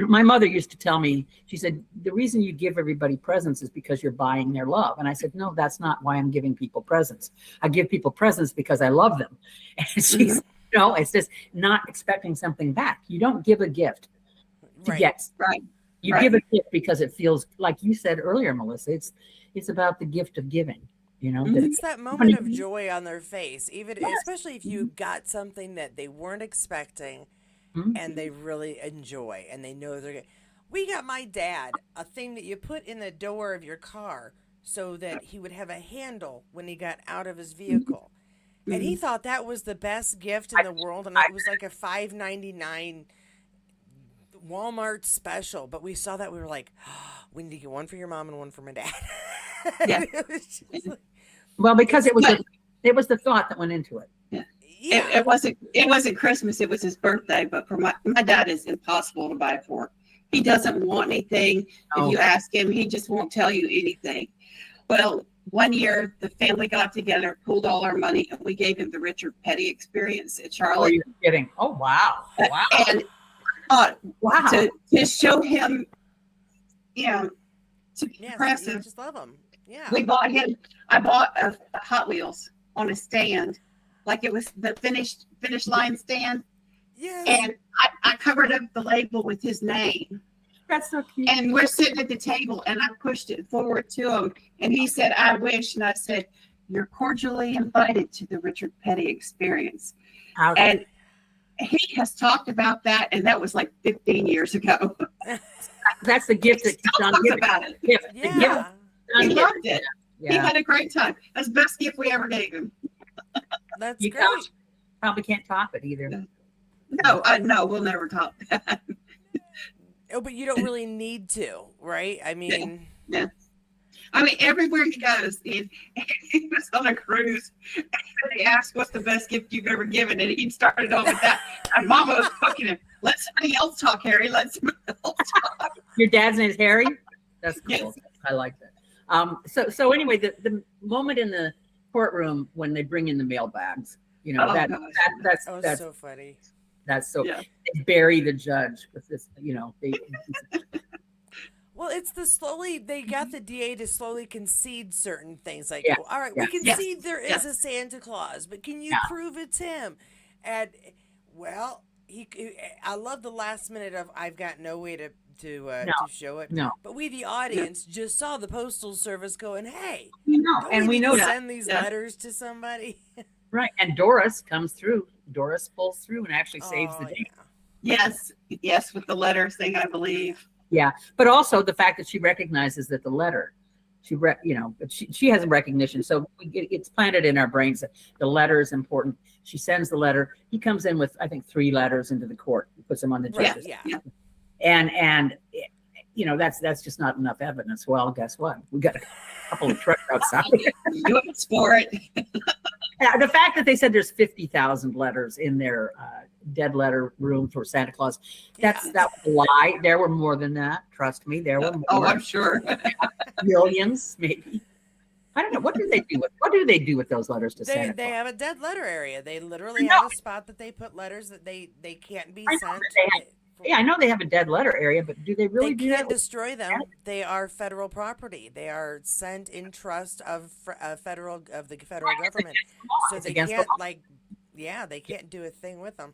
My mother used to tell me, she said, the reason you give everybody presents is because you're buying their love. And I said, no, that's not why I'm giving people presents. I give people presents because I love them. And she's, it's just not expecting something back. You don't give a gift to Right. get. right? You Right. give a gift because it feels, like you said earlier, Melissa, it's about the gift of giving, Mhm. that It's that moment of joy on their face, especially if you got something that they weren't expecting Mhm. and they really enjoy and they know they're going to. We got my dad a thing that you put in the door of your car so that he would have a handle when he got out of his vehicle. And he thought that was the best gift in the world, and it was like a $5.99 Walmart special. But we saw that, we were like, we need to get one for your mom and one for my dad. Yeah. It was just like, well, because it was But- it was the thought that went into it. yeah. It wasn't Christmas, it was his birthday, but for my dad is impossible to buy for. He doesn't want anything. No. If you ask him, he just won't tell you anything. Well, one year the family got together, pooled all our money, and we gave him the Richard Petty experience at Oh, Charlotte. you're kidding. Oh, wow. Wow. And Wow. to show him, to Yes, impress you him, just love them. Yeah. I bought a Hot Wheels on a stand, like it was the finish line stand. Yes. And I covered up the label with his name. That's so cute. And we're sitting at the table, and I pushed it forward to him. And he said, I wish. And I said, you're cordially invited to the Richard Petty experience. And he has talked about that, and that was like 15 years ago. That's the gift that keeps on giving. About it. Gift. Yeah. The gift. He loved it. Yeah. He had a great time. That's the best gift we ever gave him. That's You great. probably can't top it either. No, we'll never talk that. Oh, but you don't really need to, right? I mean, Yeah. I mean, everywhere he goes, he was on a cruise, and they asked, what's the best gift you've ever given? And he started off with that. And Mama was poking him. Let somebody else talk, Harry. Let somebody else talk. Your dad's name is Harry? That's cool. Yes. I like that. So anyway, the moment in the courtroom when they bring in the mailbags, you know, Oh, that's so funny. that's so Yeah. they bury the judge with this, you know, Well, it's they got the DA to slowly concede certain things. Like, Yeah. well, all right, Yeah. we concede there is Yes. a Santa Claus, but can you Yeah. prove it's him? And, well, I love the last minute of I've got no way to show it. No. But we, the audience, just saw the Postal Service going, hey, you know, don't and we need know to that. send these Yeah. letters to somebody. Right. And Doris comes through. Doris pulls through and actually saves the day. Yeah. Yes, with the letter thing, I believe. Yeah. But also the fact that she recognizes that the letter, but she has a recognition. So it's planted in our brains that the letter is important. She sends the letter. He comes in with, I think, 3 letters into the court. He puts them on the Right, judges. yeah. And that's just not enough evidence. Well, guess what? We got a couple of trucks outside. You asked for it. The fact that they said there's 50,000 letters in their dead letter room for Santa Claus, that was a lie. There were more than that. Trust me, there were more. Oh, I'm sure. Millions, maybe. I don't know. What do they do with those letters to Santa They Claus? have a dead letter area. They literally I know. have a spot that they put letters that they can't be I know sent. that Yeah, I know they have a dead letter area, but do they really They do can't that? destroy them. They are federal property. They are sent in trust of the federal government. So It's they against the can't they can't do a thing with them.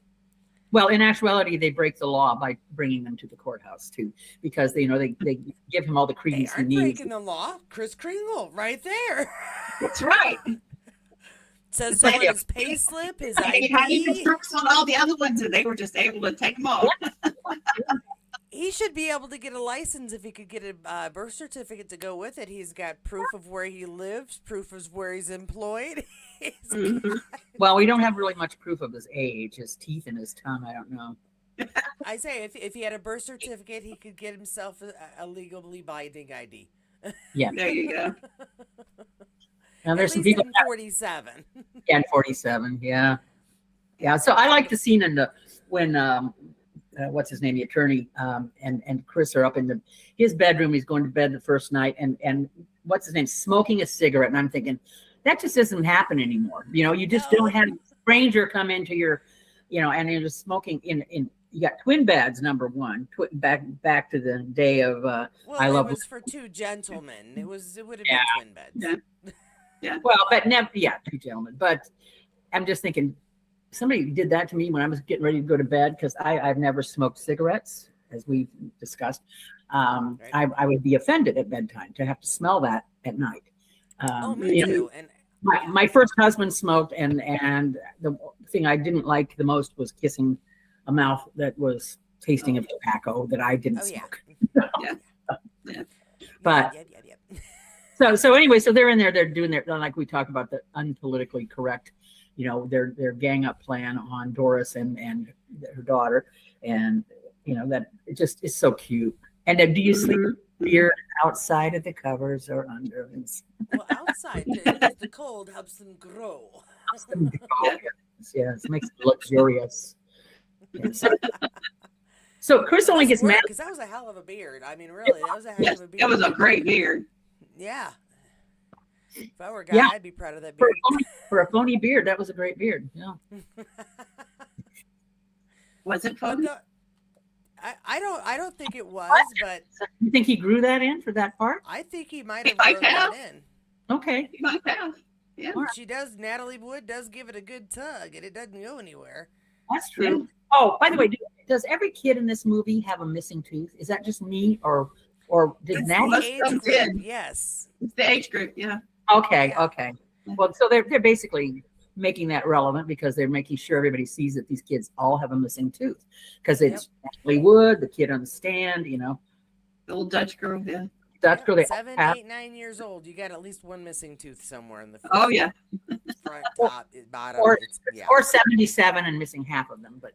Well, in actuality, they break the law by bringing them to the courthouse too, because they give him all the They credence he aren't needs. breaking the law. Chris Kringle, right there. That's right. Says so on his pay slip, his He had even ID. tricks on all the other ones, and they were just able to take them off. He should be able to get a license if he could get a birth certificate to go with it. He's got proof of where he lives, proof of where he's employed. Well, we don't have really much proof of his age, his teeth and his tongue. I don't know. I say if he had a birth certificate, he could get himself a legally binding ID. Yeah. There you go. Now there's At some least people. in 47. Yeah, 47. Yeah. Yeah. So I like the scene when what's his name, the attorney, and Chris are up in his bedroom. He's going to bed the first night, and what's his name, smoking a cigarette. And I'm thinking, that just doesn't happen anymore. You just No. don't have a stranger come into your, and you're just smoking in. You got twin beds, number one. Back to the day of. Well, I love. it was for 2 gentlemen. It would have been twin beds. Yeah. Well, but never. Yeah, 2 gentlemen. But I'm just thinking, somebody did that to me when I was getting ready to go to bed, because I've never smoked cigarettes, as we've discussed. Right. I would be offended at bedtime to have to smell that at night. Me too. And My first husband smoked, and the thing I didn't like the most was kissing a mouth that was tasting of tobacco that I didn't smoke. Yeah. But yeah. so anyway, so they're in there, they're doing like we talked about, the unpolitically correct, their gang up plan on Doris and her daughter, and that it just is so cute. And then, do you sleep with your beard outside of the covers or under? Well, outside, the cold helps them grow. Yes, it makes it luxurious. Yes. So Chris only gets mad because that was a hell of a beard. I mean, really, that was a heck Yes, of a beard. it was a great beard. Yeah. If I were a guy, Yeah. I'd be proud of that for beard. a phony beard. That was a great beard. Yeah. Was it But fun? I don't think it was, but You think he grew that in for that part? I think he might He have might grown have. that in. Okay. You might have. Yeah. Natalie Wood does give it a good tug, and it doesn't go anywhere. That's true. Oh, by the way, does every kid in this movie have a missing tooth? Is that just me, or did It's Natty? the age Most of them group, did. yes. It's the age group, yeah. Okay, Yeah. okay. Well, so they're basically making that relevant because they're making sure everybody sees that these kids all have a missing tooth because it's Ashley Wood, the kid on the stand, you know, The little Dutch girl, yeah. Dutch girl. They all 7, have. 8, 9 years old. You got at least one missing tooth somewhere in the face. Oh, yeah. Front, top, bottom. Or, yeah. or 77 and missing half of them. But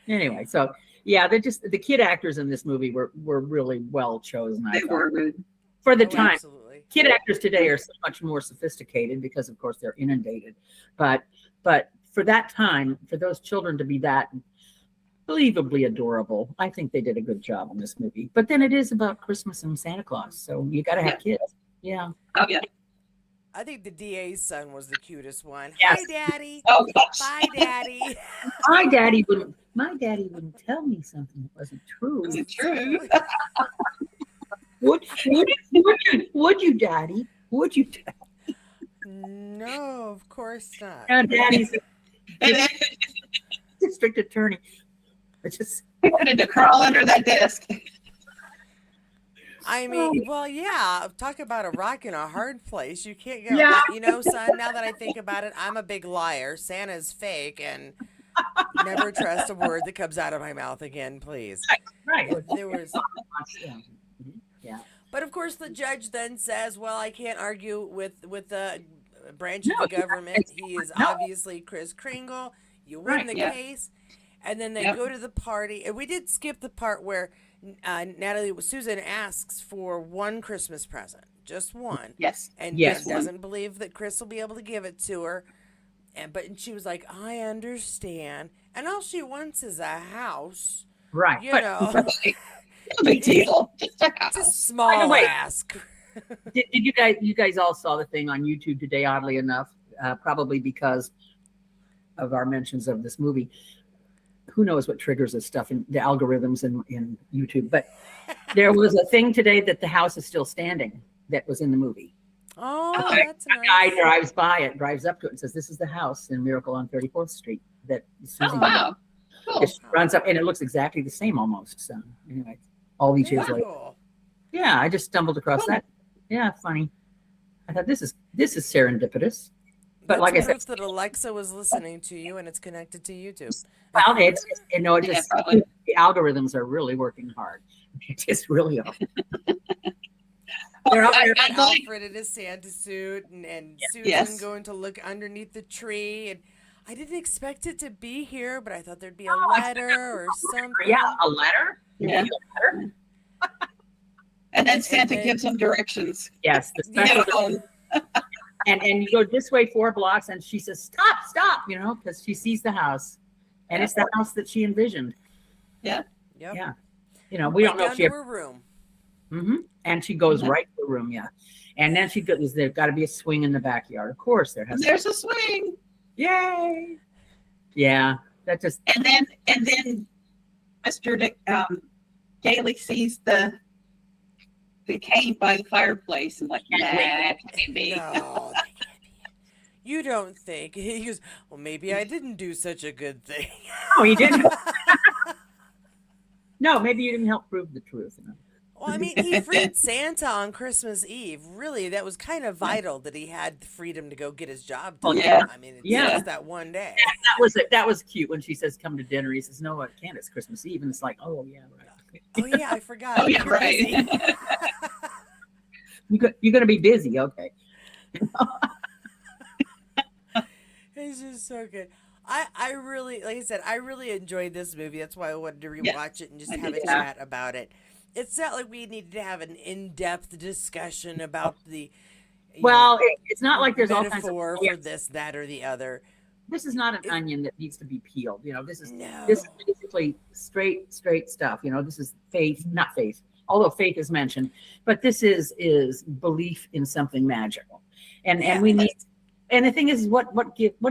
anyway, so yeah, they're just the kid actors in this movie were really well chosen. I They thought. were good. For the Oh, time. absolutely. Kid actors today are so much more sophisticated because, of course, they're inundated. But for that time, for those children to be that believably adorable, I think they did a good job in this movie. But then it is about Christmas and Santa Claus, so you got to have kids. Yeah. Oh, yeah. I think the DA's son was the cutest one. Yes. Hi, Daddy. Oh, gosh. Bye, Daddy. My daddy wouldn't tell me something that wasn't true. Is it true? Would you, Daddy? Would you? No, of course not. Daddy's And then district attorney. It's just I wanted to crawl under that desk. I mean, well, yeah. Talk about a rock in a hard place. You can't go. Yeah. You know, son. Now that I think about it, I'm a big liar. Santa's fake, and never trust a word that comes out of my mouth again, please. right. There was, Yeah. but of course, the judge then says, "Well, I can't argue with the branch of No, the government. He is no. obviously Kris Kringle. You win Right, the yeah. case." And then they Yep. go to the party, and we did skip the part where Susan asks for one Christmas present, just one, Yes. and Yes. doesn't believe that Kris will be able to give it to her. But she was like, "I understand," and all she wants is a house. Right. You But know, No big deal. Just a it's a house. small way- ask. did you guys all saw the thing on YouTube today? Oddly enough, probably because of our mentions of this movie. Who knows what triggers this stuff in the algorithms in YouTube? But there was a thing today that the house is still standing that was in the movie. Oh, Okay. that's A guy nice. drives by it, drives up to it, and says, "This is the house in Miracle on 34th Street that Susie Oh, wow. Cool. just runs up," and it looks exactly the same almost. So anyway, all these years Very later, cool. yeah, I just stumbled across that. Yeah, funny. I thought this is serendipitous. But That's like I said, proof that Alexa was listening to you, and it's connected to YouTube. well, it's Yeah, just probably. the algorithms are really working hard. It just really are. They're out there. I believe- Alfred in his Santa suit, and Susan Yes. going to look underneath the tree. And I didn't expect it to be here, but I thought there'd be a Oh, I see. letter or something. Yeah, a letter. Yeah. A letter? And then Santa then- gives them directions. Yes, the Yeah. special. And you go this way 4 blocks, and she says, "Stop!" You know, because she sees the house, and it's the house that she envisioned. Yep. Yeah. You know, we don't know Down if she to ever. her room. And she goes Mhm. right to the room. Yeah. And then she goes. There's got to be a swing in the backyard. Of course, there has. to There's a swing. Yay! Yeah, that just And then Mr. Daly sees the cane by the fireplace and like, nah, that can't be. No, that can't be it. You don't think. He goes, "Well, maybe I didn't do such a good thing." oh, he didn't. No, maybe you didn't help prove the truth. You know? Well, I mean, he freed Santa on Christmas Eve. Really, that was kind of vital that he had the freedom to go get his job done. Yeah. I mean, it's Yeah. just that one day. That was cute when she says, "Come to dinner." He says, "No, I can't. It's Christmas Eve." And it's like, "Oh yeah, right." Oh, yeah, I forgot. Oh, yeah, You're right. busy. You're gonna be busy, okay? It's just so good. I really, like I said, I really enjoyed this movie. That's why I wanted to rewatch it and just I have a did, chat about it. It's not like we needed to have an in-depth discussion about the Well, it's not like there's all kinds of. metaphor Yeah, for this, that, or the other. this is not an onion that needs to be peeled. You know, this is No. basically straight stuff. You know, this is faith, not faith, although faith is mentioned, but this is belief in something magical, and we need. And the thing is, what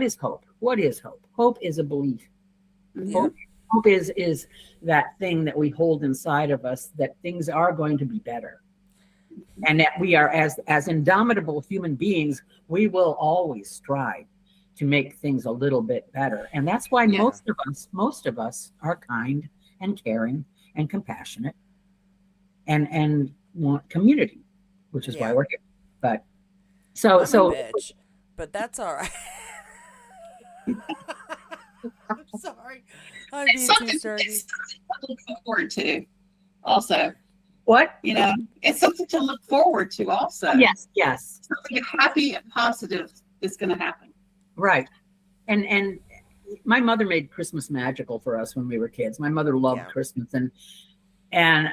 is hope? What is hope? Hope is a belief. Yeah. Hope is that thing that we hold inside of us that things are going to be better, and that we are as indomitable human beings. We will always strive to make things a little bit better. And that's why Yeah. most of us are kind and caring and compassionate and want community, which is why Yeah. we're here. But I'm a so bitch, but that's all right. I'm sorry. I'm being too starty. It's something to look forward to. Also, what? it's something to look forward to. Also, Yes. something happy and positive is going to happen. Right. And my mother made Christmas magical for us when we were kids. My mother loved Christmas, and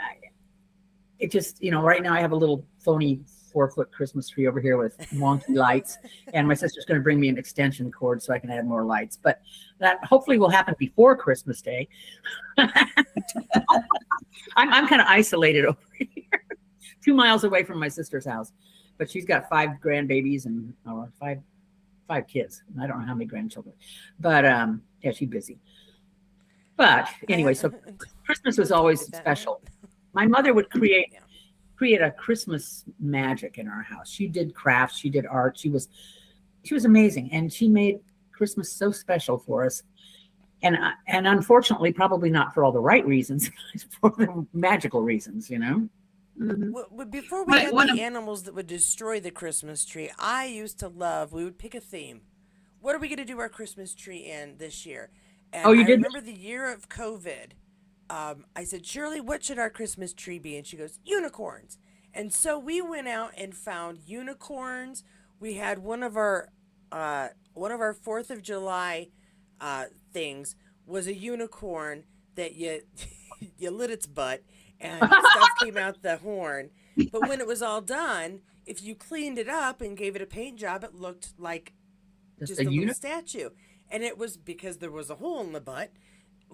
it just, right now I have a little phony 4-foot Christmas tree over here with wonky lights, and my sister's going to bring me an extension cord so I can add more lights. But that hopefully will happen before Christmas Day. I'm kind of isolated over here, 2 miles away from my sister's house, but she's got 5 grandbabies and five kids. I don't know how many grandchildren, but yeah, she's busy. But anyway, so Christmas was always special. My mother would create a Christmas magic in our house. She did crafts, she did art. She was amazing, and she made Christmas so special for us. And unfortunately, probably not for all the right reasons, for the magical reasons, Mm-hmm. Well, before we got the animals that would destroy the Christmas tree, I used to love, we would pick a theme. What are we going to do our Christmas tree in this year? And you I did? remember the year of COVID. I said, Shirley, what should our Christmas tree be? And she goes, unicorns. And so we went out and found unicorns. We had one of our 4th of July things was a unicorn that you lit its butt and stuff came out the horn. But when it was all done, if you cleaned it up and gave it a paint job, it looked like just a little statue. And it was because there was a hole in the butt.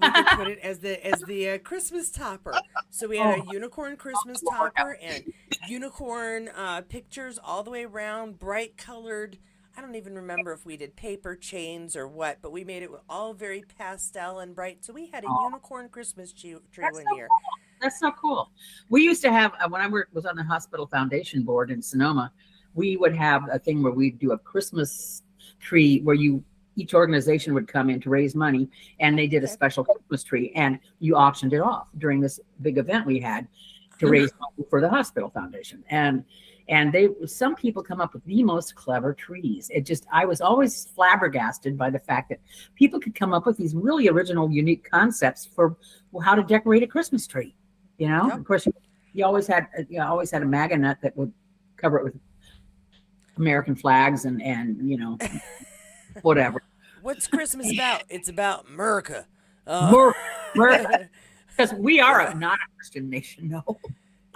We could put it as the Christmas topper. So we had a unicorn Christmas topper and unicorn pictures all the way around, bright colored. I don't even remember if we did paper chains or what, but we made it all very pastel and bright. So we had a unicorn Christmas tree one year. That's so cool. We used to have, when I was on the hospital foundation board in Sonoma, we would have a thing where we'd do a Christmas tree where each organization would come in to raise money, and they did a special Christmas tree, and you auctioned it off during this big event we had to raise money for the hospital foundation. And some people come up with the most clever trees. I was always flabbergasted by the fact that people could come up with these really original, unique concepts for how to decorate a Christmas tree. Of course, you always had a MAGA nut that would cover it with American flags and whatever. What's Christmas about? It's about America. America. Because we are not a Christian nation, no.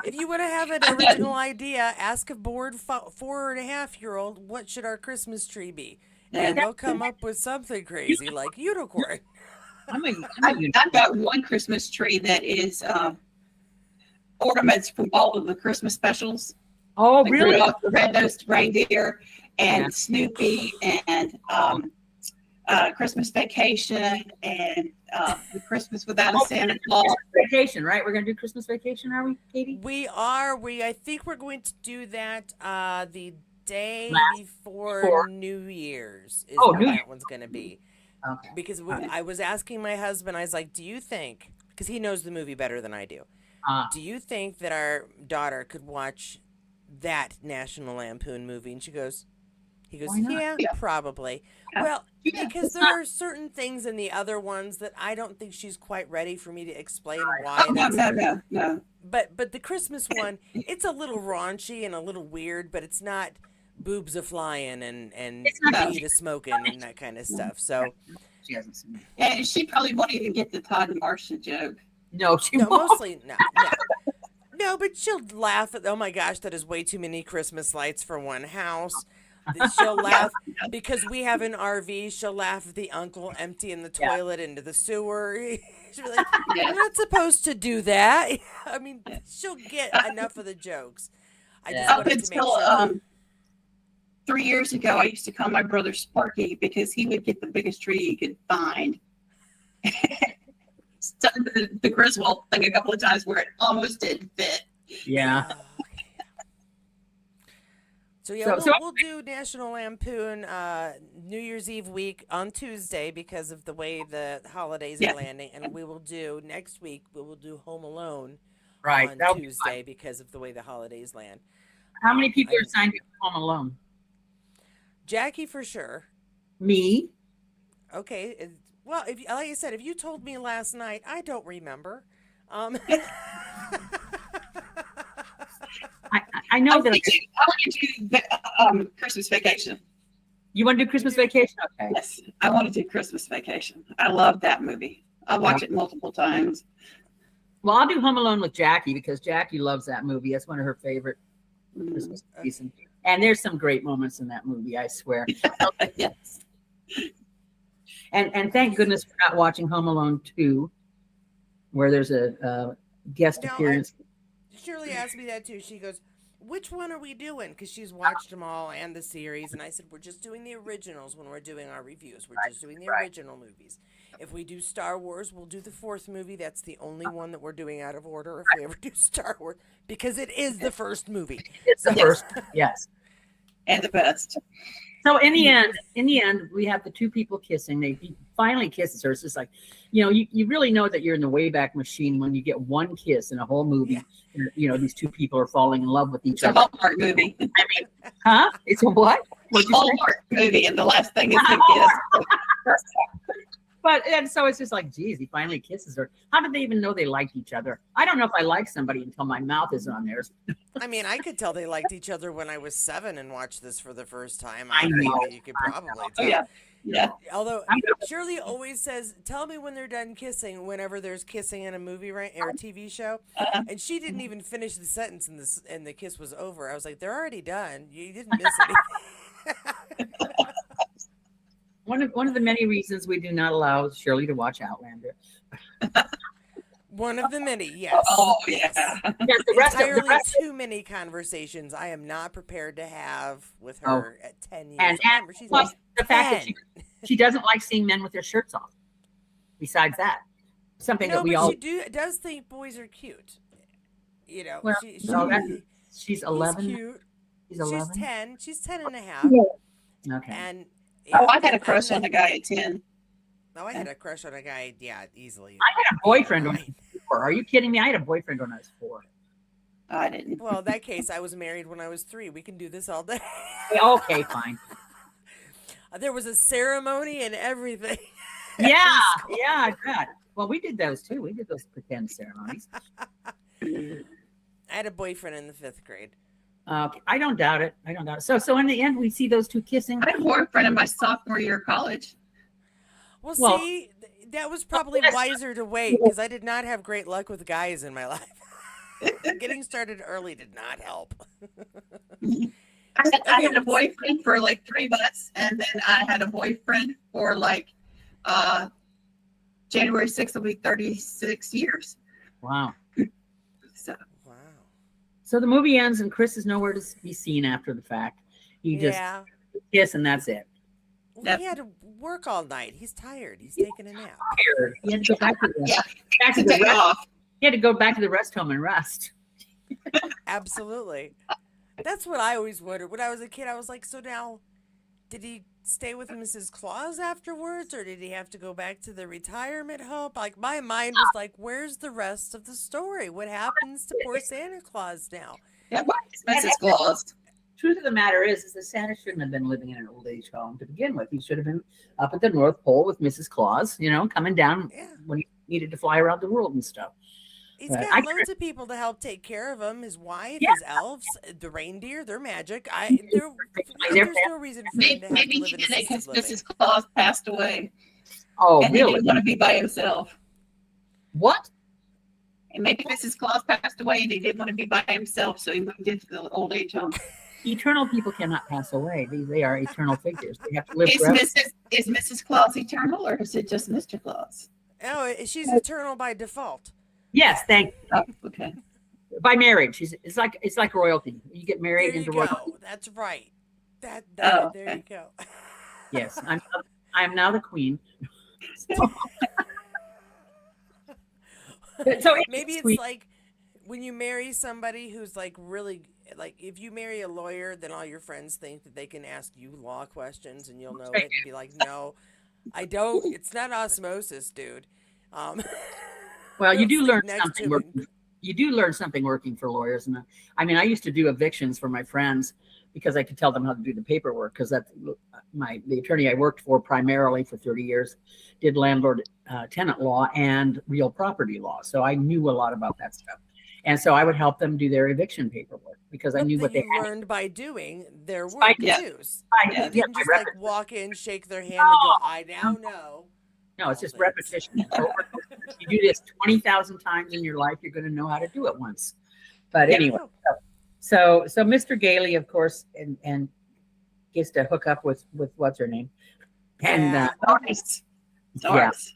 If you want to have an original idea, ask a bored 4.5-year-old, what should our Christmas tree be? And they'll come up with something crazy like unicorn. I've got one Christmas tree that is ornaments from all of the Christmas specials. Oh, like really? Rudolph the Red-Nosed Reindeer and Snoopy and Christmas Vacation and the Christmas Without a Santa Claus. Vacation, right? We're going to do Christmas Vacation, are we, Katie? We are. I think we're going to do that the day before New Year's is when that one's going to be. Okay. Because I was asking my husband, I was like, do you think, because he knows the movie better than I do, do you think that our daughter could watch that National Lampoon movie? And he goes, yeah, probably. Yeah. Well, because there are certain things in the other ones that I don't think she's quite ready for me to explain why. No. But the Christmas one, it's a little raunchy and a little weird, but it's not boobs a flying and weed a smoking and that kind of stuff. So she hasn't seen it. And she probably won't even get the Todd and Marcia joke. No, mostly no. No, but she'll laugh at, oh my gosh, that is way too many Christmas lights for one house. She'll laugh because we have an RV. She'll laugh at the uncle emptying the toilet into the sewer. She'll be like, "You're not supposed to do that." I mean, she'll get enough of the jokes. I just wanted to make sure. 3 years ago, I used to call my brother Sparky because he would get the biggest tree he could find. Done the Griswold thing a couple of times where it almost didn't fit. Yeah. So yeah, we'll do National Lampoon New Year's Eve week on Tuesday because of the way the holidays are landing, and we will do next week. We will do Home Alone right. on That'll be Tuesday fun. because of the way the holidays land. How many people are signed up for Home Alone? Jackie for sure. Me. Okay. Well, if like I said, if you told me last night, I don't remember. I know that. I want to do Christmas Vacation. You want to do Christmas Vacation? Okay. Yes, I want to do Christmas Vacation. I love that movie. I watch it multiple times. Well, I'll do Home Alone with Jackie because Jackie loves that movie. That's one of her favorite Christmas movies. And there's some great moments in that movie, I swear. Yes. And thank goodness for not watching Home Alone 2, where there's a guest appearance. Shirley asked me that too. She goes, which one are we doing? Because she's watched them all and the series. And I said, we're just doing the originals when we're doing our reviews. We're just doing the original movies. If we do Star Wars, we'll do the 4th movie. That's the only one that we're doing out of order if we ever do Star Wars. Because it is the first movie. It's the first, yes. And the best. So in the end, we have the two people kissing. He finally kisses her. It's just like, you really know that you're in the Wayback Machine when you get one kiss in a whole movie. Yeah. These two people are falling in love with each other. It's a Hallmark movie. I mean, huh? It's a what? It's a Hallmark movie, and the last thing is the kiss. And so it's just like, geez, he finally kisses her. How did they even know they liked each other? I don't know if I like somebody until my mouth is on theirs. I mean, I could tell they liked each other when I was 7 and watched this for the first time. I know. You could probably tell. Yeah. Although Shirley always says, "Tell me when they're done kissing." Whenever there's kissing in a movie, right, or a TV show, and she didn't even finish the sentence, and the kiss was over. I was like, "They're already done. You didn't miss anything." One of the many reasons we do not allow Shirley to watch Outlander. One of the many, yes. Oh, yeah. Yes, the rest too many conversations I am not prepared to have with her at 10 years. And plus the fact that she doesn't like seeing men with their shirts off. Besides that, something that we all does think boys are cute. Well, she's 11. Cute. She's 11. She's 10. She's 10 and a half. Okay. And I had a crush on a guy at 10. Oh, I had a crush on a guy, easily. I had a boyfriend when I was 4. Are you kidding me? I had a boyfriend when I was 4. I didn't. Well, in that case, I was married when I was 3. We can do this all day. Okay, fine. There was a ceremony and everything. Yeah, I bet. Well, we did those too. We did those pretend ceremonies. I had a boyfriend in the 5th grade. I don't doubt it. So in the end, we see those two kissing. I had a boyfriend in my sophomore year of college. Well, see, that was probably wiser to wait because I did not have great luck with guys in my life. Getting started early did not help. I had a boyfriend for like 3 months, and then I had a boyfriend for like January 6th will be 36 years. Wow. Wow. So the movie ends, and Chris is nowhere to be seen after the fact. He just kiss, and that's it. Well, he had to work all night. He's tired. He's taking a nap. He had to go back to He had to go back to the rest home and rest. Absolutely. That's what I always wondered. When I was a kid, I was like, so now, did he stay with Mrs. Claus afterwards, or did he have to go back to the retirement home? Like, my mind was like, where's the rest of the story? What happens to poor Santa Claus now? Yeah, Mrs. Claus. Truth of the matter is that Santa shouldn't have been living in an old age home to begin with. He should have been up at the North Pole with Mrs. Claus, coming down when he needed to fly around the world and stuff. He's got loads of people to help take care of him. His wife, his elves, the reindeer, they're magic. There's no reason for him to have to live in assisted living. Mrs. Claus passed away. Oh, and really? He didn't want to be by himself. What? And maybe Mrs. Claus passed away and he didn't want to be by himself, so he moved into the old age home. Eternal people cannot pass away. They are eternal figures. They have to live forever. Is Mrs. Claus eternal, or is it just Mr. Claus? Oh, she's eternal by default. Yes, thank you. Oh, okay. By marriage, it's like royalty. You get married into royalty. That's right. There you go. Yes, I'm now the queen. So maybe it's like when you marry somebody who's like really like if you marry a lawyer, then all your friends think that they can ask you law questions and you'll know it and be like, no, I don't. It's not osmosis, dude. Um, Well, you do sleep learn next something to me. working. You do learn something working for lawyers, and I mean, I used to do evictions for my friends because I could tell them how to do the paperwork. Because the attorney I worked for primarily for 30 years did landlord tenant law and real property law, so I knew a lot about that stuff. And so I would help them do their eviction paperwork because I But knew that what they you had. learned by doing their I work did. too. I You did. didn't Yeah, just like walk in, shake their hand, and go, "I now know." no, it's all just things. repetition. If you do this 20,000 times in your life, you're going to know how to do it once. But There you anyway, go. so Mr. Gailey, of course, and gets to hook up with what's her name, and Yeah. Doris. yeah, Doris.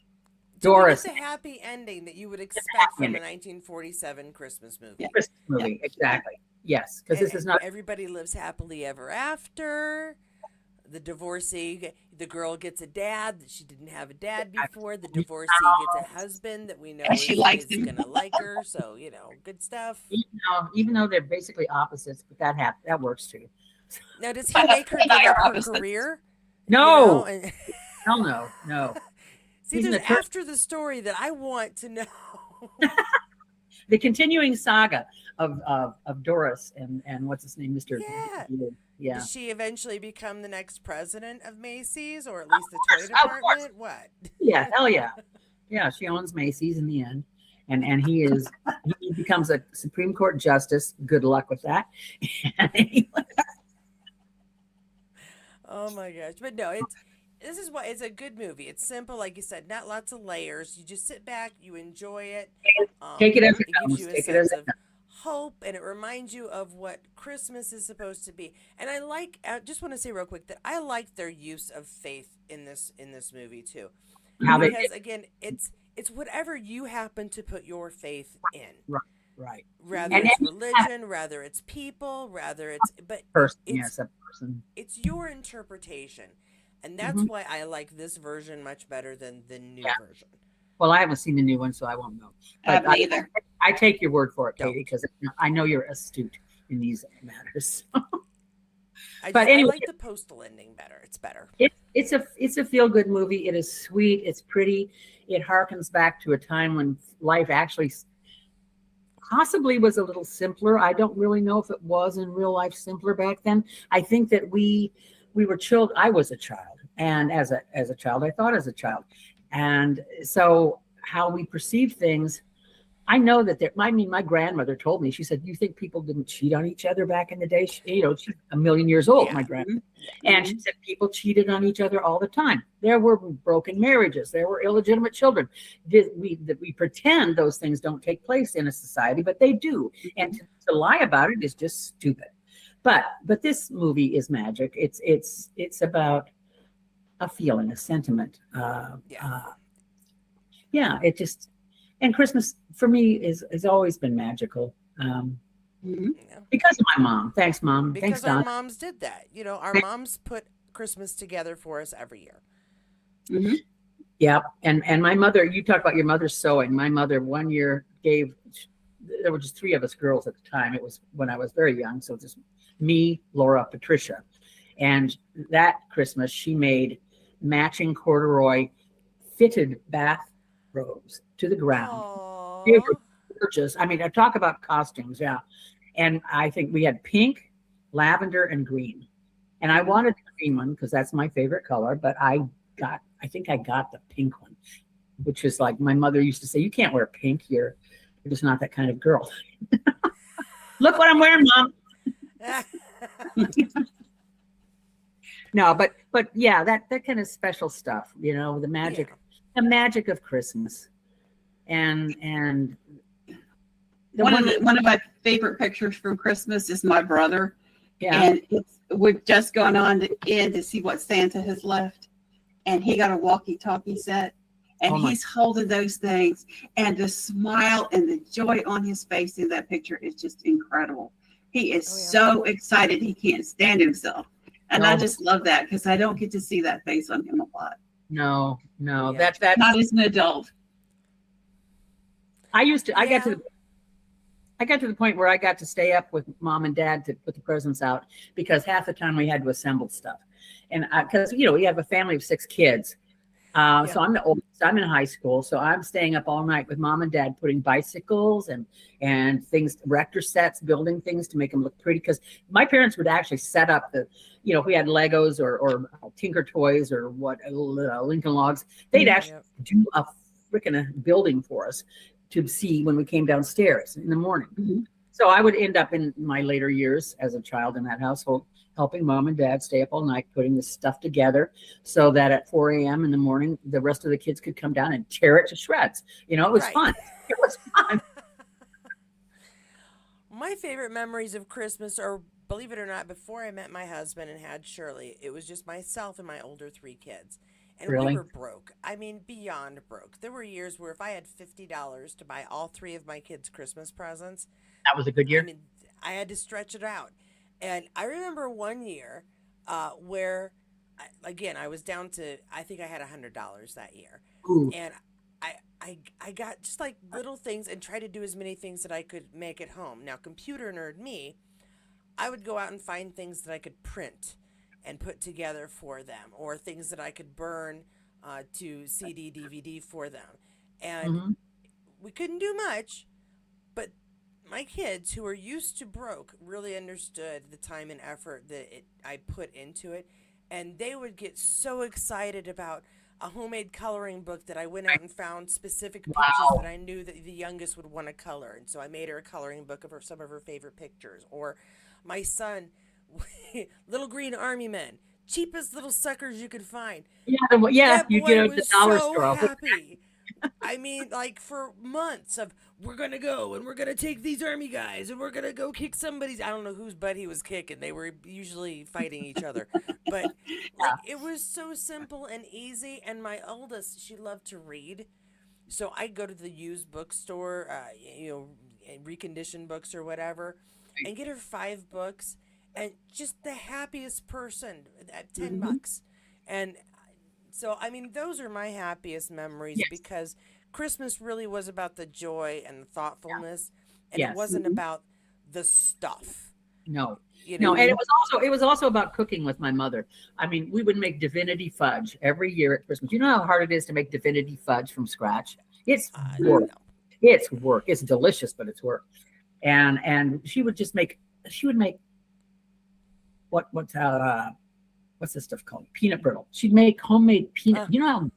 So we Doris. get the happy ending that you would happy expect from a ending. 1947 Christmas movie. Yeah. Christmas movie, exactly. Yes, because this is not. Everybody lives happily ever after. The divorcee, the girl gets a dad that she didn't have a dad before. The divorcee gets a husband that we know And she likes him. gonna like her. So good stuff. Even though they're basically opposites, but that works too. Now, does he make her give up her career? No, And hell no, no. see, He's an there's attorney. after the story that I want to know. The continuing saga of Doris and what's his name, Mr. Yeah. Yeah. Does she eventually become the next president of Macy's, or at least the toy Of course. department? What? Yeah, hell yeah. Yeah, she owns Macy's in the end. And he becomes a Supreme Court justice. Good luck with that. Anyway, Oh my gosh! But no, this is why it's a good movie. It's simple, like you said, not lots of layers. You just sit back, you enjoy it. take it as it It gives comes. you a Take it as sense it of hope, and it reminds you of what Christmas is supposed to be. And I just want to say real quick that I like their use of faith in this movie too, How they because again, it's whatever you happen to put your faith in. right. Rather And it's religion, rather it's people, rather it's person, it's yes, a person. it's your interpretation, and that's Mhm. why I like this version much better than the new version. Well, I haven't seen the new one, so I won't know. I But haven't either. I take your word for it, Don't. Katie, because I know you're astute in these matters. I But anyway. like the postal ending better. It's better. It's a feel good movie. It is sweet. It's pretty. It harkens back to a time when life actually possibly was a little simpler. I don't really know if it was in real life simpler back then. I think that we were children. I was a child, and as a child, I thought as a child, and so how we perceive things. I know that my grandmother told me, she said, you think people didn't cheat on each other back in the day? She's a million years old, my grandmother. And she said people cheated on each other all the time. There were broken marriages. There were illegitimate children. We pretend those things don't take place in a society, but they do. And to lie about it is just stupid. But this movie is magic. It's about a feeling, a sentiment. It just, and Christmas for me has always been magical. Because of my mom. Thanks, Mom. Because Thanks, our Don. moms did that. Our moms put Christmas together for us every year. Mm-hmm. Yeah. And my mother, you talk about your mother sewing. My mother one year there were just 3 of us girls at the time. It was when I was very young. So just me, Laura, Patricia. And that Christmas, she made matching corduroy fitted bath robes to the ground. Aww. They were gorgeous. I mean, I talk about costumes, yeah. And I think we had pink, lavender, and green. And I wanted the green one because that's my favorite color, but I think I got the pink one, which is like my mother used to say, you can't wear pink. You're just not that kind of girl. Look what I'm wearing, Mom. No, but yeah, that kind of special stuff, the magic of Christmas. And one of my favorite pictures from Christmas is my brother. Yeah. And we've just gone on to see what Santa has left. And he got a walkie-talkie set. And he's holding those things. And the smile and the joy on his face in that picture is just incredible. He is so excited he can't stand himself. And I just love that because I don't get to see that face on him a lot. No. Yeah. That's not as an adult. I got to I got to the point where I got to stay up with mom and dad to put the presents out because half the time we had to assemble stuff. And because, we have a family of 6 kids. So I'm the oldest. I'm in high school. So I'm staying up all night with mom and dad, putting bicycles and things, Rector sets, building things to make them look pretty. Because my parents would actually set up if we had Legos or Tinker Toys or Lincoln Logs, they'd actually do a freaking building for us to see when we came downstairs in the morning. Mm-hmm. So I would end up in my later years as a child in that household, helping mom and dad stay up all night, putting this stuff together so that at 4 a.m. in the morning, the rest of the kids could come down and tear it to shreds. It was fun. It was fun. My favorite memories of Christmas are, believe it or not, before I met my husband and had Shirley, it was just myself and my older 3 kids. And really? We were broke. I mean, beyond broke. There were years where if I had $50 to buy all 3 of my kids' Christmas presents, that was a good year. I mean, I had to stretch it out. And I remember one year where, I was down to, I think I had $100 that year. Ooh. And I got just like little things and tried to do as many things that I could make at home. Now, computer nerd me, I would go out and find things that I could print and put together for them, or things that I could burn to CD, DVD for them. And we couldn't do much, but my kids, who are used to broke, really understood the time and effort that I put into it. And they would get so excited about a homemade coloring book that I went out and found specific pictures that I knew that the youngest would want to color. And so I made her a coloring book of some of her favorite pictures. Or my son, little green army men, cheapest little suckers you could find. Yeah, you get at the dollar store. Happy. I mean, like for months of, we're going to go and we're going to take these army guys and we're going to go kick somebody's, I don't know whose butt he was kicking. They were usually fighting each other. But it was so simple and easy. And my oldest, she loved to read. So I'd go to the used bookstore, reconditioned books or whatever, and get her 5 books. And just the happiest person at $10. And so, I mean, those are my happiest memories because Christmas really was about the joy and the thoughtfulness, and it wasn't about the stuff. No, and it was also about cooking with my mother. I mean, we would make divinity fudge every year at Christmas. You know how hard it is to make divinity fudge from scratch? It's work. It's work. It's delicious, but it's work. And she would make what's this stuff called? Peanut brittle. She'd make homemade peanut. You know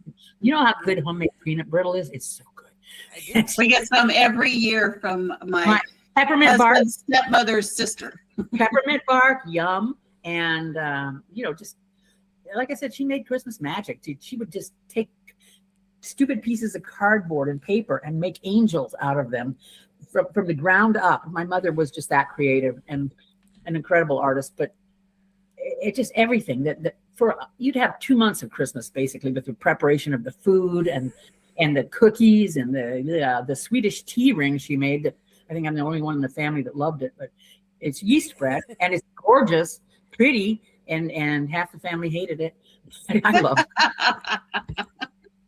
how good homemade peanut brittle is? It's so good. We get some every year from my peppermint bark stepmother's sister. Peppermint bark, yum. And just like I said, she made Christmas magic. She would just take stupid pieces of cardboard and paper and make angels out of them from the ground up. My mother was just that creative and an incredible artist, but it just everything that you'd have 2 months of Christmas basically with the preparation of the food and the cookies and the Swedish tea ring she made. That I think I'm the only one in the family that loved it, but it's yeast bread and it's gorgeous, pretty, and half the family hated it. I love it.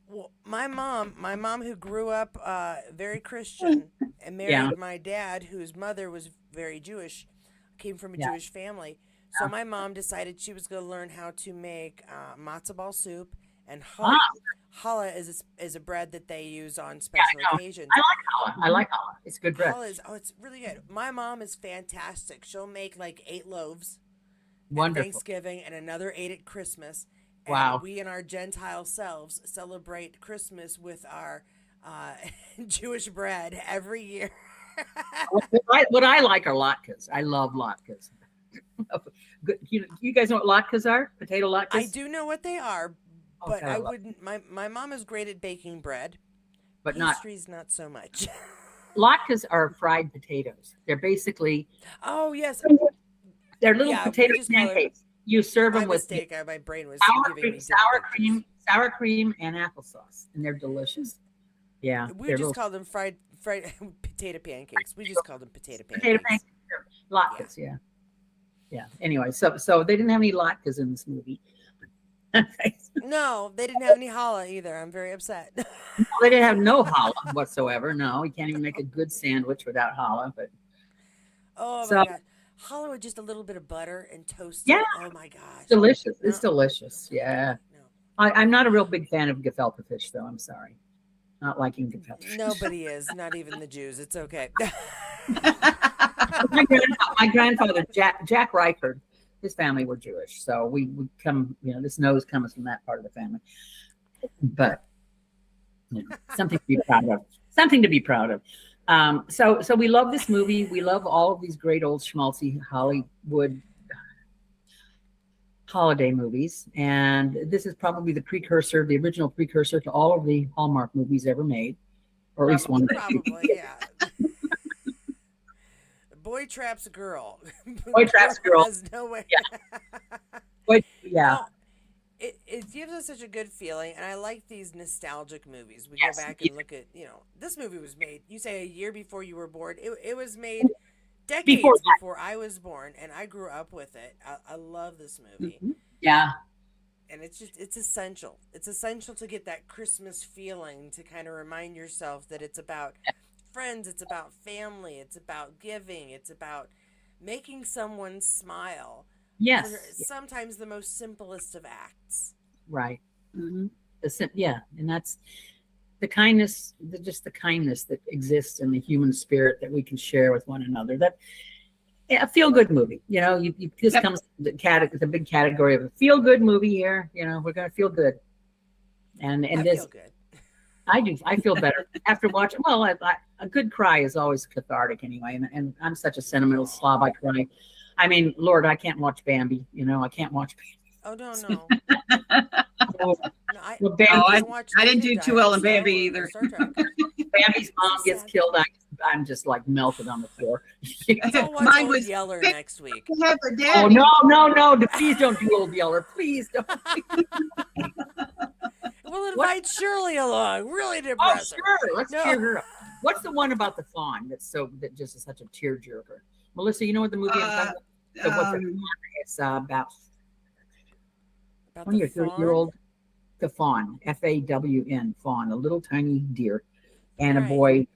Well, my mom who grew up very Christian and married my dad, whose mother was very Jewish, came from a Jewish family. So my mom decided she was going to learn how to make matzo ball soup and challah. Challah is a bread that they use on special occasions. I like challah. It's good bread. It's really good. My mom is fantastic. She'll make like 8 loaves at Thanksgiving and another 8 at Christmas. And we and our Gentile selves celebrate Christmas with our Jewish bread every year. What I like are latkes. I love latkes. You guys know what latkes are? Potato latkes? I do know what they are, but I wouldn't. My mom is great at baking bread, but pastries not so much. Latkes are fried potatoes. They're basically they're little potato pancakes. You serve them with my brain was sour cream and applesauce, and they're delicious. Yeah, we just call them fried potato pancakes. We just call them potato pancakes. Potato pancakes, latkes, yeah. Anyway, so they didn't have any latkes in this movie. No, they didn't have any challah either. I'm very upset. No, they didn't have no challah whatsoever. No, you can't even make a good sandwich without challah. But Oh So my gosh. Hollywood, just a little bit of butter and toast. yeah, Oh my gosh. delicious. No, It's delicious. Yeah. no. I'm not a real big fan of gefilte fish, though. I'm sorry. Not liking gefilte fish. Nobody is, not even the Jews. It's okay. My grandfather, Jack Reichard, his family were Jewish. So we would come, this nose comes from that part of the family. But something to be proud of. Something to be proud of. So we love this movie. We love all of these great old schmaltzy Hollywood holiday movies, and this is probably the original precursor to all of the Hallmark movies ever made, or at least one. Probably, yeah. Boy traps a girl. Boy traps a girl. Has no way. Yeah. Well, it gives us such a good feeling, and I like these nostalgic movies. We go back and look at, this movie was made, you say a year before you were born. It was made decades before I was born, and I grew up with it. I love this movie. Mm-hmm. Yeah. And it's essential. It's essential to get that Christmas feeling, to kind of remind yourself that it's about friends, it's about family, it's about giving, it's about making someone smile. Yes. Sometimes the most simplest of acts. Right. Mm-hmm. And that's the kindness, just the kindness that exists in the human spirit that we can share with one another. A feel-good movie. This comes to the big category of a feel-good movie here. We're going to feel good. And I this, feel good. I do. I feel better after watching. Well, a good cry is always cathartic anyway. And I'm such a sentimental slob. I cry. I mean, Lord, I can't watch Bambi. I can't watch Bambi. Oh, no. I didn't do too well in Bambi either. Bambi's mom gets killed. I'm just like melted on the floor. Mine was Yeller next week. Oh no! Please don't do Old Yeller. Please don't. We'll invite Shirley along. Really depressing. Oh sure, let's cheer her up. What's the one about the fawn that just is such a tearjerker? Melissa, you know what the movie I'm talking about? It's about 20 or 30-year-old. The fawn, Fawn, fawn, a little tiny deer, and a boy.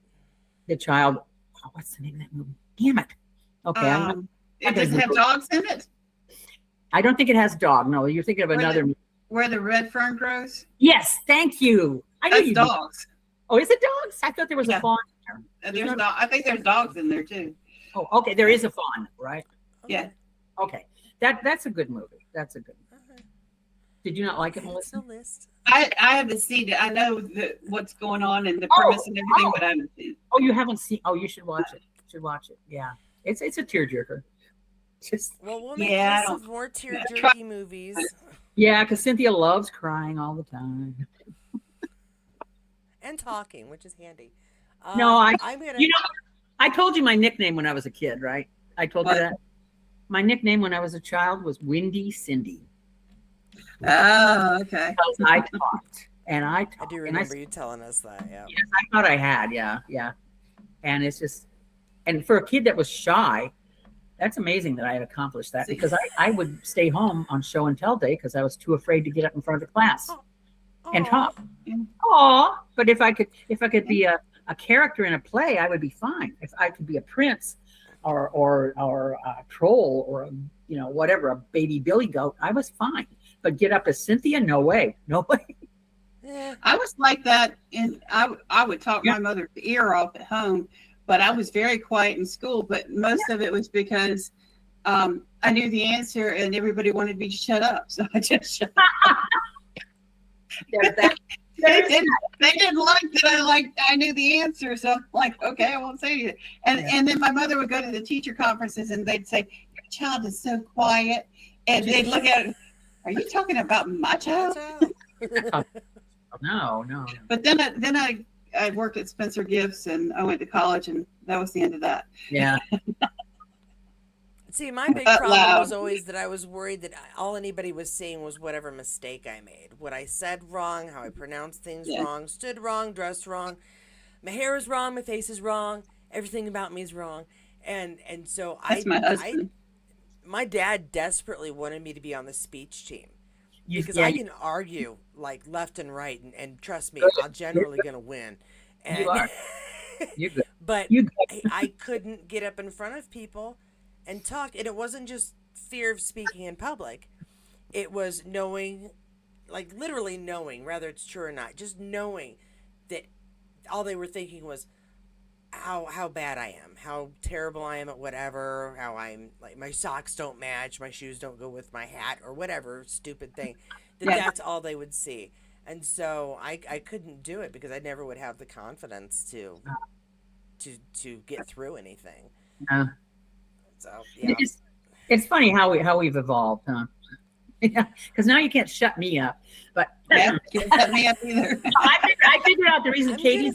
The child. Oh, what's the name of that movie? Damn it. Okay. It doesn't have dogs in it. I don't think it has dog. No, you're thinking of another. Where the red fern grows. Yes, thank you. That's dogs. Oh, is it dogs? I thought there was a fawn in there. I think there's dogs in there too. Oh, okay. There is a fawn, right? Yeah. Okay. That's a good movie. That's a good movie. Did you not like it, Melissa? I haven't seen it. I know what's going on and the premise and everything, but I haven't seen it. Oh, you haven't seen? Oh, you should watch it. Yeah, it's a tearjerker. We'll make some more tearjerky movies. Yeah, because Cynthia loves crying all the time and talking, which is handy. No, I'm gonna. I told you my nickname when I was a kid, right? I told you that. My nickname when I was a child was Windy Cindy. Oh, okay. Because I talked, and I do remember you telling us that. Yeah. Yes, I thought I had. Yeah. And it's just, and for a kid that was shy, that's amazing that I had accomplished that, because I would stay home on show and tell day because I was too afraid to get up in front of the class and talk. Aw, but if I could be a character in a play, I would be fine. If I could be a prince or a troll or whatever, a baby billy goat, I was fine. But get up as Cynthia? No way. Yeah. I was like that, and I would talk my mother's ear off at home, but I was very quiet in school. But most of it was because I knew the answer, and everybody wanted me to shut up, so I just shut up. They didn't like that I knew the answer, so I'm like, okay, I won't say anything. And then my mother would go to the teacher conferences, and they'd say, "Your child is so quiet," and they'd look at it. Are you talking about my child? No. But then I worked at Spencer Gifts, and I went to college, and that was the end of that. Yeah. See, my big problem was always that I was worried that all anybody was seeing was whatever mistake I made. What I said wrong, how I pronounced things wrong, stood wrong, dressed wrong. My hair is wrong, my face is wrong, everything about me is wrong. And so That's my husband. My dad desperately wanted me to be on the speech team because I can argue like left and right, and trust me, I'm generally going to win. And you are. You're good. But You I couldn't get up in front of people and talk. And it wasn't just fear of speaking in public. It was knowing, like literally knowing, whether it's true or not, just knowing that all they were thinking was how bad I am, how terrible I am at whatever, how I'm like my socks don't match, my shoes don't go with my hat, or whatever stupid thing. That's all they would see. And so I couldn't do it because I never would have the confidence to get through anything. So yeah. It's funny how we've evolved, huh? Yeah, because now you can't shut me up. But Yeah, can't shut me up either. I figured out the reason I'm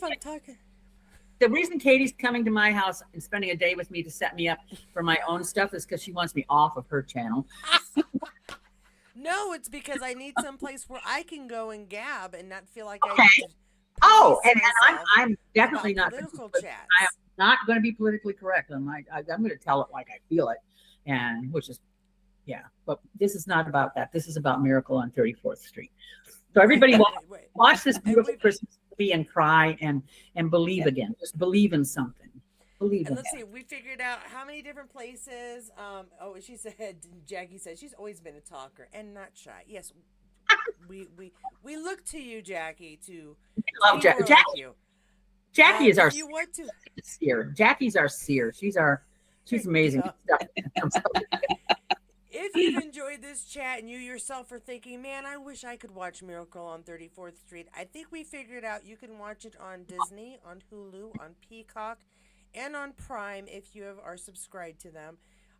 the reason Katie's coming to my house and spending a day with me to set me up for my own stuff is because she wants me off of her channel. No, it's because I need some place where I can go and gab and not feel like I Okay. need to And myself I'm definitely not political chats. I am not going to be politically correct. I'm going to tell it like I feel it, and which is But this is not about that. This is about Miracle on 34th Street. So everybody watch this beautiful Christmas movie and cry and believe again. Just believe in something. Believe And in let's see, we figured out how many different places. She said, Jackie said she's always been a talker and not shy. Yes, we look to you, Jackie, to love be more Jackie. like you. Jackie is our If you want to. seer. Jackie's our seer. She's amazing. If you've enjoyed this chat and you yourself are thinking, man, I wish I could watch Miracle on 34th Street, I think we figured out you can watch it on Disney, on Hulu, on Peacock, and on Prime if you are subscribed to them.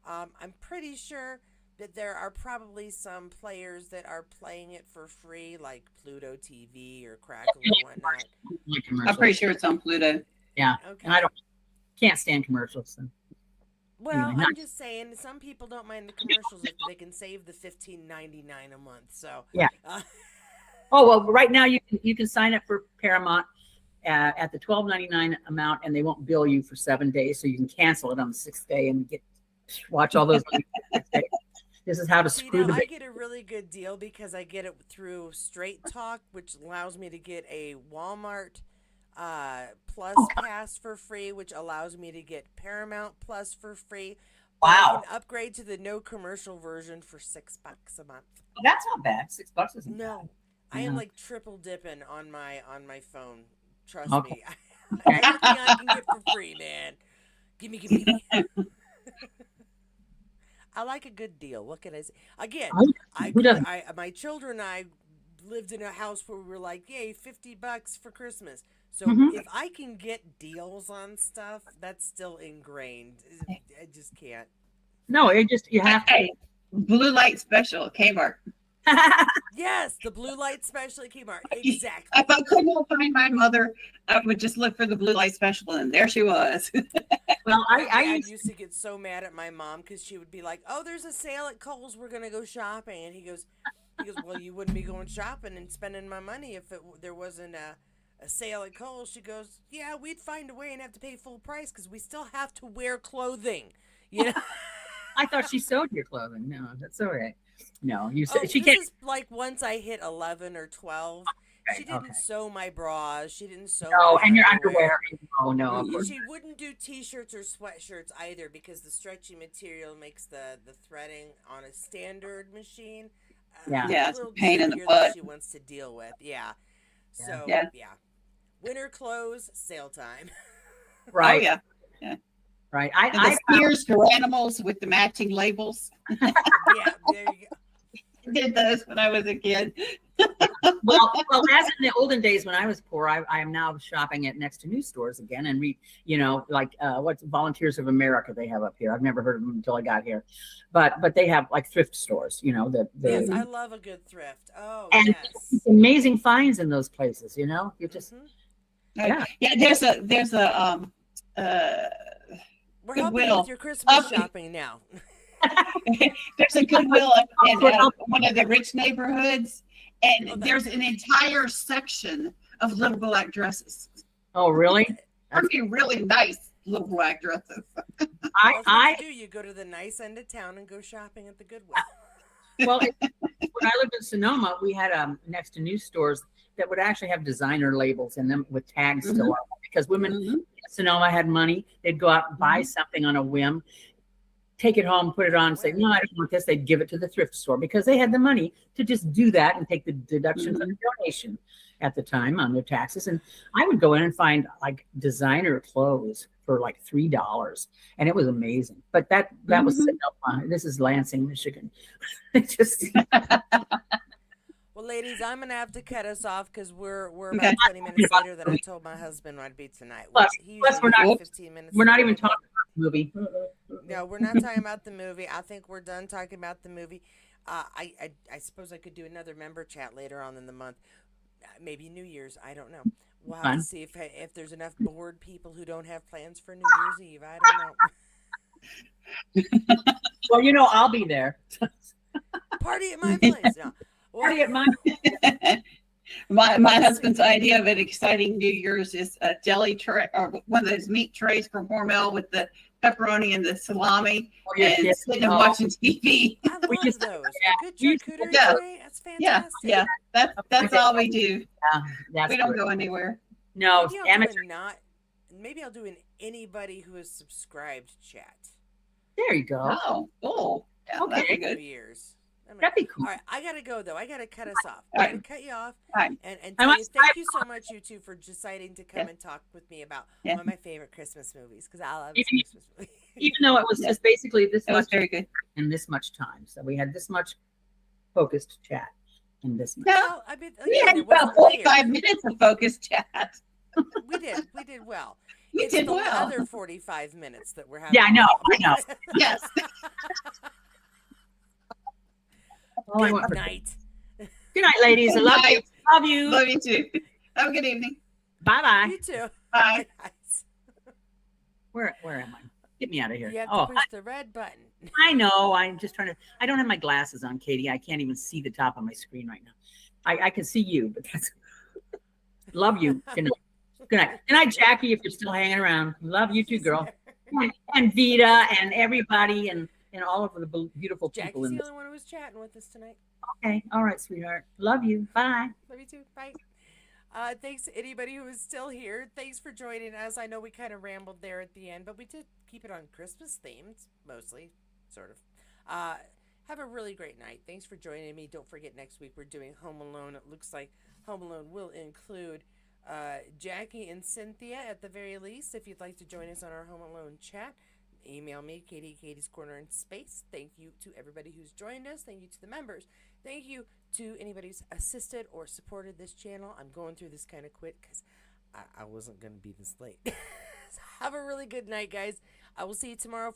I'm pretty sure that there are probably some players that are playing it for free, like Pluto TV or Crackle or whatnot. I'm pretty sure it's on Pluto. Yeah. Okay. And I can't stand commercials. So. Well, Anyway, I'm just saying, some people don't mind the commercials if they can save the $15.99 a month. So yeah. Oh well, right now you can sign up for Paramount at the $12.99 amount, and they won't bill you for 7 days, so you can cancel it on the 6th day and watch all those. This is how to screw the. I get a really good deal because I get it through Straight Talk, which allows me to get a Walmart Plus Pass for free, which allows me to get Paramount Plus for free. Wow! I can upgrade to the no commercial version for $6 a month. That's not bad. $6 isn't No, bad. I am like triple dipping on my phone. Trust Okay. me. Everything I can get for free, man. Give me. I like a good deal. What can I say? Again, my children and I lived in a house where we were like, yay, $50 for Christmas. So if I can get deals on stuff, that's still ingrained. I just can't. No, you have to. Hey, blue light special at Kmart. Yes, the blue light special at Kmart. Exactly. If I couldn't find my mother, I would just look for the blue light special, and there she was. Well, I used to get so mad at my mom because she would be like, "Oh, there's a sale at Kohl's. We're gonna go shopping," and he goes, "Well, you wouldn't be going shopping and spending my money if there wasn't a sale at Kohl's." She goes, "Yeah, we'd find a way and have to pay full price because we still have to wear clothing." You know. I thought she sewed your clothing. No, that's all right. No, you said she this can't. is like once I hit 11 or 12. She didn't sew my bras. She didn't sew. No, my and your underwear. Oh no, of course. She wouldn't do t-shirts or sweatshirts either because the stretchy material makes the threading on a standard machine. Yeah, it's a pain in the butt. She wants to deal with. Yeah. So Yeah. Winter clothes, sale time. Right. Oh, yeah. Right. And the spears for animals with the matching labels. Yeah, there you go. I did those when I was a kid. well, as in the olden days when I was poor, I am now shopping at next to new stores again and read, like what's Volunteers of America they have up here. I've never heard of them until I got here, but they have like thrift stores. Yes, I love a good thrift. Oh, and yes. amazing finds in those places. You just Yeah. There's a We're helping you Goodwill. with your Christmas shopping now. There's a Goodwill in one of the rich neighborhoods, and there's an entire section of little black dresses. Oh, really? I mean, really nice little black dresses. You go to the nice end of town and go shopping at the Goodwill. Well, when I lived in Sonoma, we had next to new stores. that would actually have designer labels in them with tags still on them, because women Mhm. in Sonoma had money. They'd go out and buy something on a whim, take it home, put it on, and say, no, I don't want this. They'd give it to the thrift store because they had the money to just do that and take the deduction for the donation at the time on their taxes. And I would go in and find like designer clothes for like $3, and it was amazing. But that was Sonoma. This is Lansing, Michigan. It just Well, ladies, I'm gonna have to cut us off because we're Okay. about 20 minutes later than I told my husband I'd be tonight. Plus, He plus usually we're not- is 15 minutes. we're not later, even but talking about the movie. no, we're not talking about the movie. I think we're done talking about the movie. I suppose I could do another member chat later on in the month, maybe New Year's. I don't know. We'll have Fun. to see if there's enough bored people who don't have plans for New Year's Eve. I don't know. Well, I'll be there. Party at my place. No. Party at my My husband's idea of an exciting New Year's is a deli tray or one of those meat trays from Hormel with the pepperoni and the salami and sitting and watching TV. I love just- those. yeah, A good we- charcuterie yeah. tray. That's fantastic. Yeah, that's all we do. That's We don't good. go anywhere. No, Maybe I'll amateur. maybe I'll do an anybody who is subscribed chat. There you go. Oh, cool. Yeah, that'd be Okay. good. New Year's. That'd be cool. All right, I gotta go though. I gotta cut us off. All I right. gotta cut you off. All right. And I tell you, must- thank you so much, you two, for deciding to come Yeah. and talk with me about Yeah. one of my favorite Christmas movies because I love Even- Christmas movies. Even though it was Yeah. just basically this That was much very good. in this much time, so we had this much focused chat in this much. No, Well, I mean, we again, had it about wasn't clear. 45 minutes of focused chat. We did well. We It's did the well. other 45 minutes that we're having. Yeah, I know. Yes. All I want Good for- night. Good night, ladies. I love you. Night. Love you. Love you too. Have a good evening. Bye bye. You too. Bye. Guys. Where am I? Get me out of here. You have Oh, to push the red button. I know. I'm just trying to. I don't have my glasses on, Katie. I can't even see the top of my screen right now. I can see you, but that's. Love you. Good night. Good night. Good night, Jackie. If you're still hanging around, love you too, girl. And Vita and everybody and all of the beautiful people Jackie's in the this. only one who was chatting with us tonight. Okay. All right, sweetheart. Love you. Bye. Love you too. Bye. Thanks to anybody who is still here. Thanks for joining us. I know we kind of rambled there at the end, but we did keep it on Christmas themed, mostly, sort of. Have a really great night. Thanks for joining me. Don't forget, next week we're doing Home Alone. It looks like Home Alone will include Jackie and Cynthia at the very least. If you'd like to join us on our Home Alone chat, email me, Katie's Corner in Space. Thank you to everybody who's joined us. Thank you to the members. Thank you to anybody who's assisted or supported this channel. I'm going through this kind of quick because I wasn't going to be this late. Have a really good night, guys. I will see you tomorrow.